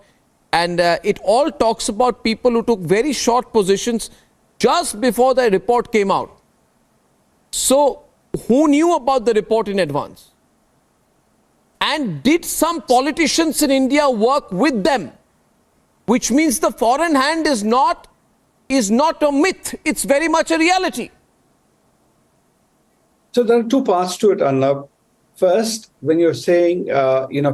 And it all talks about people who took very short positions just before the report came out. So, who knew about the report in advance? And did some politicians in India work with them? Which means the foreign hand is not a myth. It's very much a reality. So there are two parts to it, Arnab. First, when you're saying,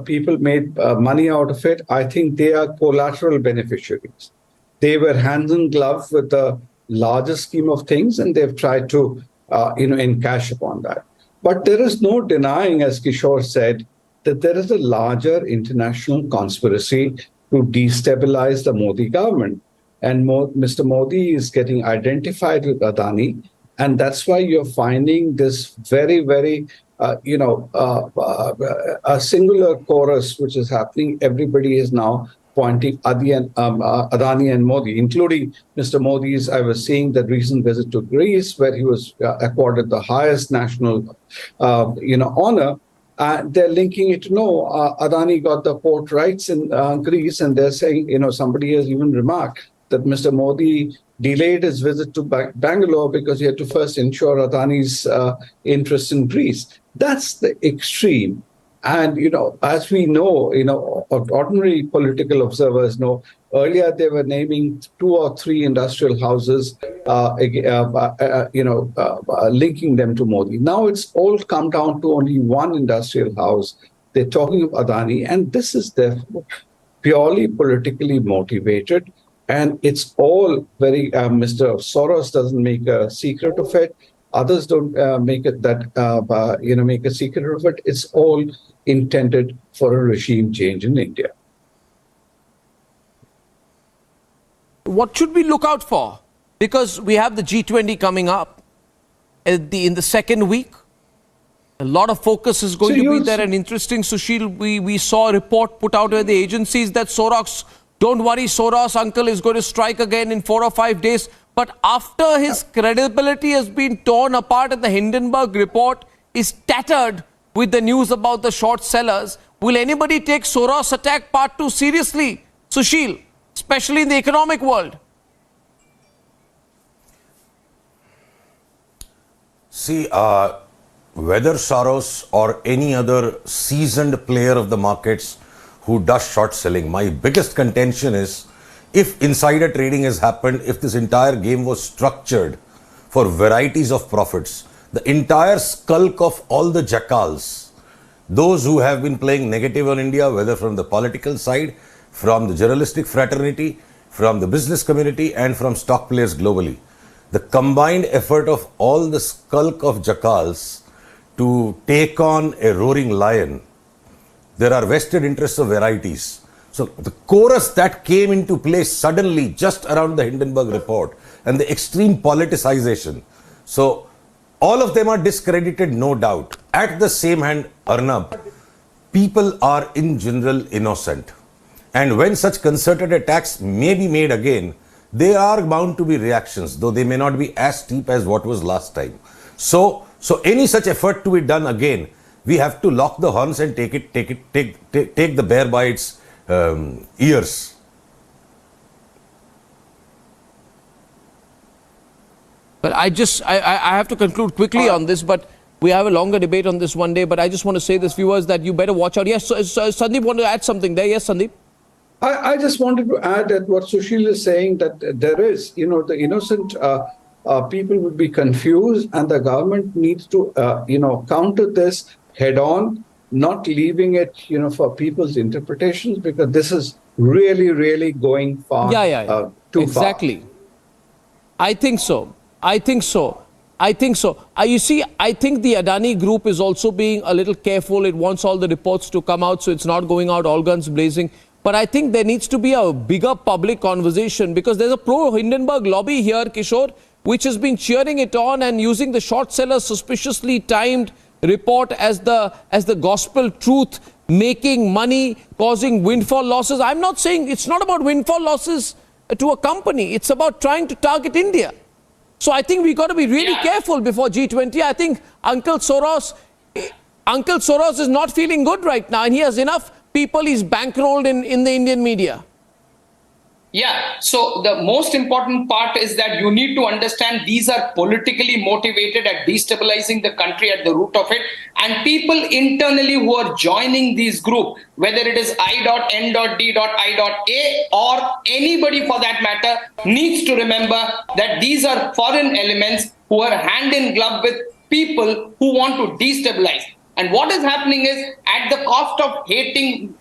people made money out of it, I think they are collateral beneficiaries. They were hand in glove with the larger scheme of things, and they've tried to, encash upon that. But there is no denying, as Kishore said, that there is a larger international conspiracy to destabilize the Modi government. And Mr. Modi is getting identified with Adani. And that's why you're finding this very, very, a singular chorus which is happening. Everybody is now pointing Adani and Modi, including Mr. Modi's. I was seeing the recent visit to Greece, where he was accorded the highest national, honor. They're linking it to Adani got the port rights in Greece, and they're saying, somebody has even remarked that Mr. Modi delayed his visit to Bangalore because he had to first ensure Adani's interest in Greece. That's the extreme. And, as we know, ordinary political observers know, earlier they were naming 2 or 3 industrial houses, linking them to Modi. Now it's all come down to only one industrial house. They're talking of Adani, and this is therefore purely politically motivated. And it's all very, Mr. Soros doesn't make a secret of it. Others don't make a secret of it. It's all intended for a regime change in India. What should we look out for? Because we have the G20 coming up in the second week. A lot of focus is going to be there. And interesting, Sushil, we saw a report put out by the agencies that Soros, don't worry, Soros uncle is going to strike again in 4 or 5 days. But after his credibility has been torn apart and the Hindenburg report is tattered with the news about the short sellers, will anybody take Soros attack part 2 seriously, Sushil, especially in the economic world? See, whether Soros or any other seasoned player of the markets who does short selling, my biggest contention is, if insider trading has happened, if this entire game was structured for varieties of profits, the entire skulk of all the jackals, those who have been playing negative on India, whether from the political side, from the journalistic fraternity, from the business community, and from stock players globally, the combined effort of all the skulk of jackals to take on a roaring lion, there are vested interests of varieties. So the chorus that came into play suddenly just around the Hindenburg report and the extreme politicization. So all of them are discredited, no doubt. At the same hand, Arnab, people are in general innocent. And when such concerted attacks may be made again, there are bound to be reactions, though they may not be as steep as what was last time. So any such effort to be done again, we have to lock the horns and take the bear by its ears. But I have to conclude quickly on this, but we have a longer debate on this one day. But I just want to say this, viewers, that you better watch out. Yes, Sandeep wanted to add something there. Yes, Sandeep. I just wanted to add that what Sushil is saying, that there is, the innocent people would be confused, and the government needs to, counter this head on, not leaving it, for people's interpretations, because this is really, really going far. Too exactly. far. I think so. You see, I think the Adani group is also being a little careful. It wants all the reports to come out, so it's not going out all guns blazing. But I think there needs to be a bigger public conversation, because there's a pro-Hindenburg lobby here, Kishore, which has been cheering it on and using the short seller suspiciously timed report as the gospel truth, making money, causing windfall losses. I'm not saying it's not about windfall losses to a company. It's about trying to target India. So I think we've got to be really careful before G20. I think Uncle Soros is not feeling good right now, and he has enough people he's bankrolled in the Indian media. Yeah, so the most important part is that you need to understand these are politically motivated at destabilizing the country at the root of it. And people internally who are joining these groups, whether it is I.N.D.I.A or anybody for that matter, needs to remember that these are foreign elements who are hand in glove with people who want to destabilize. And what is happening is, at the cost of hating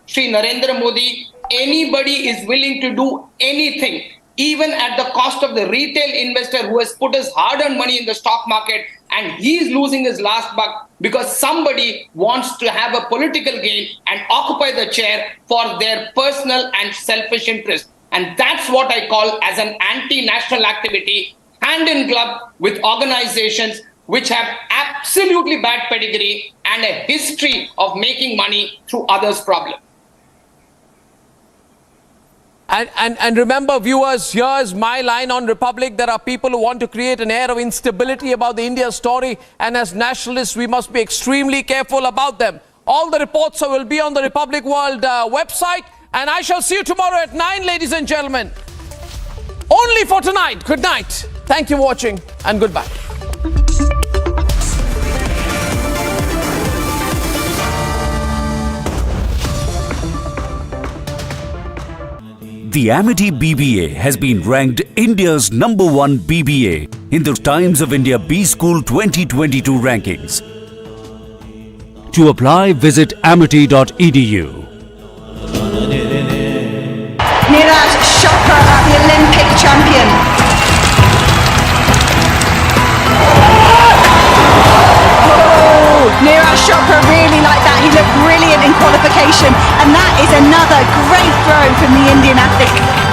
Sri Narendra Modi, anybody is willing to do anything, even at the cost of the retail investor who has put his hard-earned money in the stock market, and he's losing his last buck because somebody wants to have a political gain and occupy the chair for their personal and selfish interest. And that's what I call as an anti-national activity, hand in glove with organizations which have absolutely bad pedigree and a history of making money through others' problems. And remember, viewers, here's my line on Republic. There are people who want to create an air of instability about the India story, and as nationalists, we must be extremely careful about them. All the reports will be on the Republic World website, and I shall see you tomorrow at 9, ladies and gentlemen. Only for tonight. Good night. Thank you for watching, and goodbye. The Amity BBA has been ranked India's #1 BBA in the Times of India B School 2022 rankings. To apply, visit amity.edu. Neeraj Chopra, the Olympic champion. Neeraj Chopra really like that. He looked brilliant in qualification, and that is another great throw from the Indian athlete.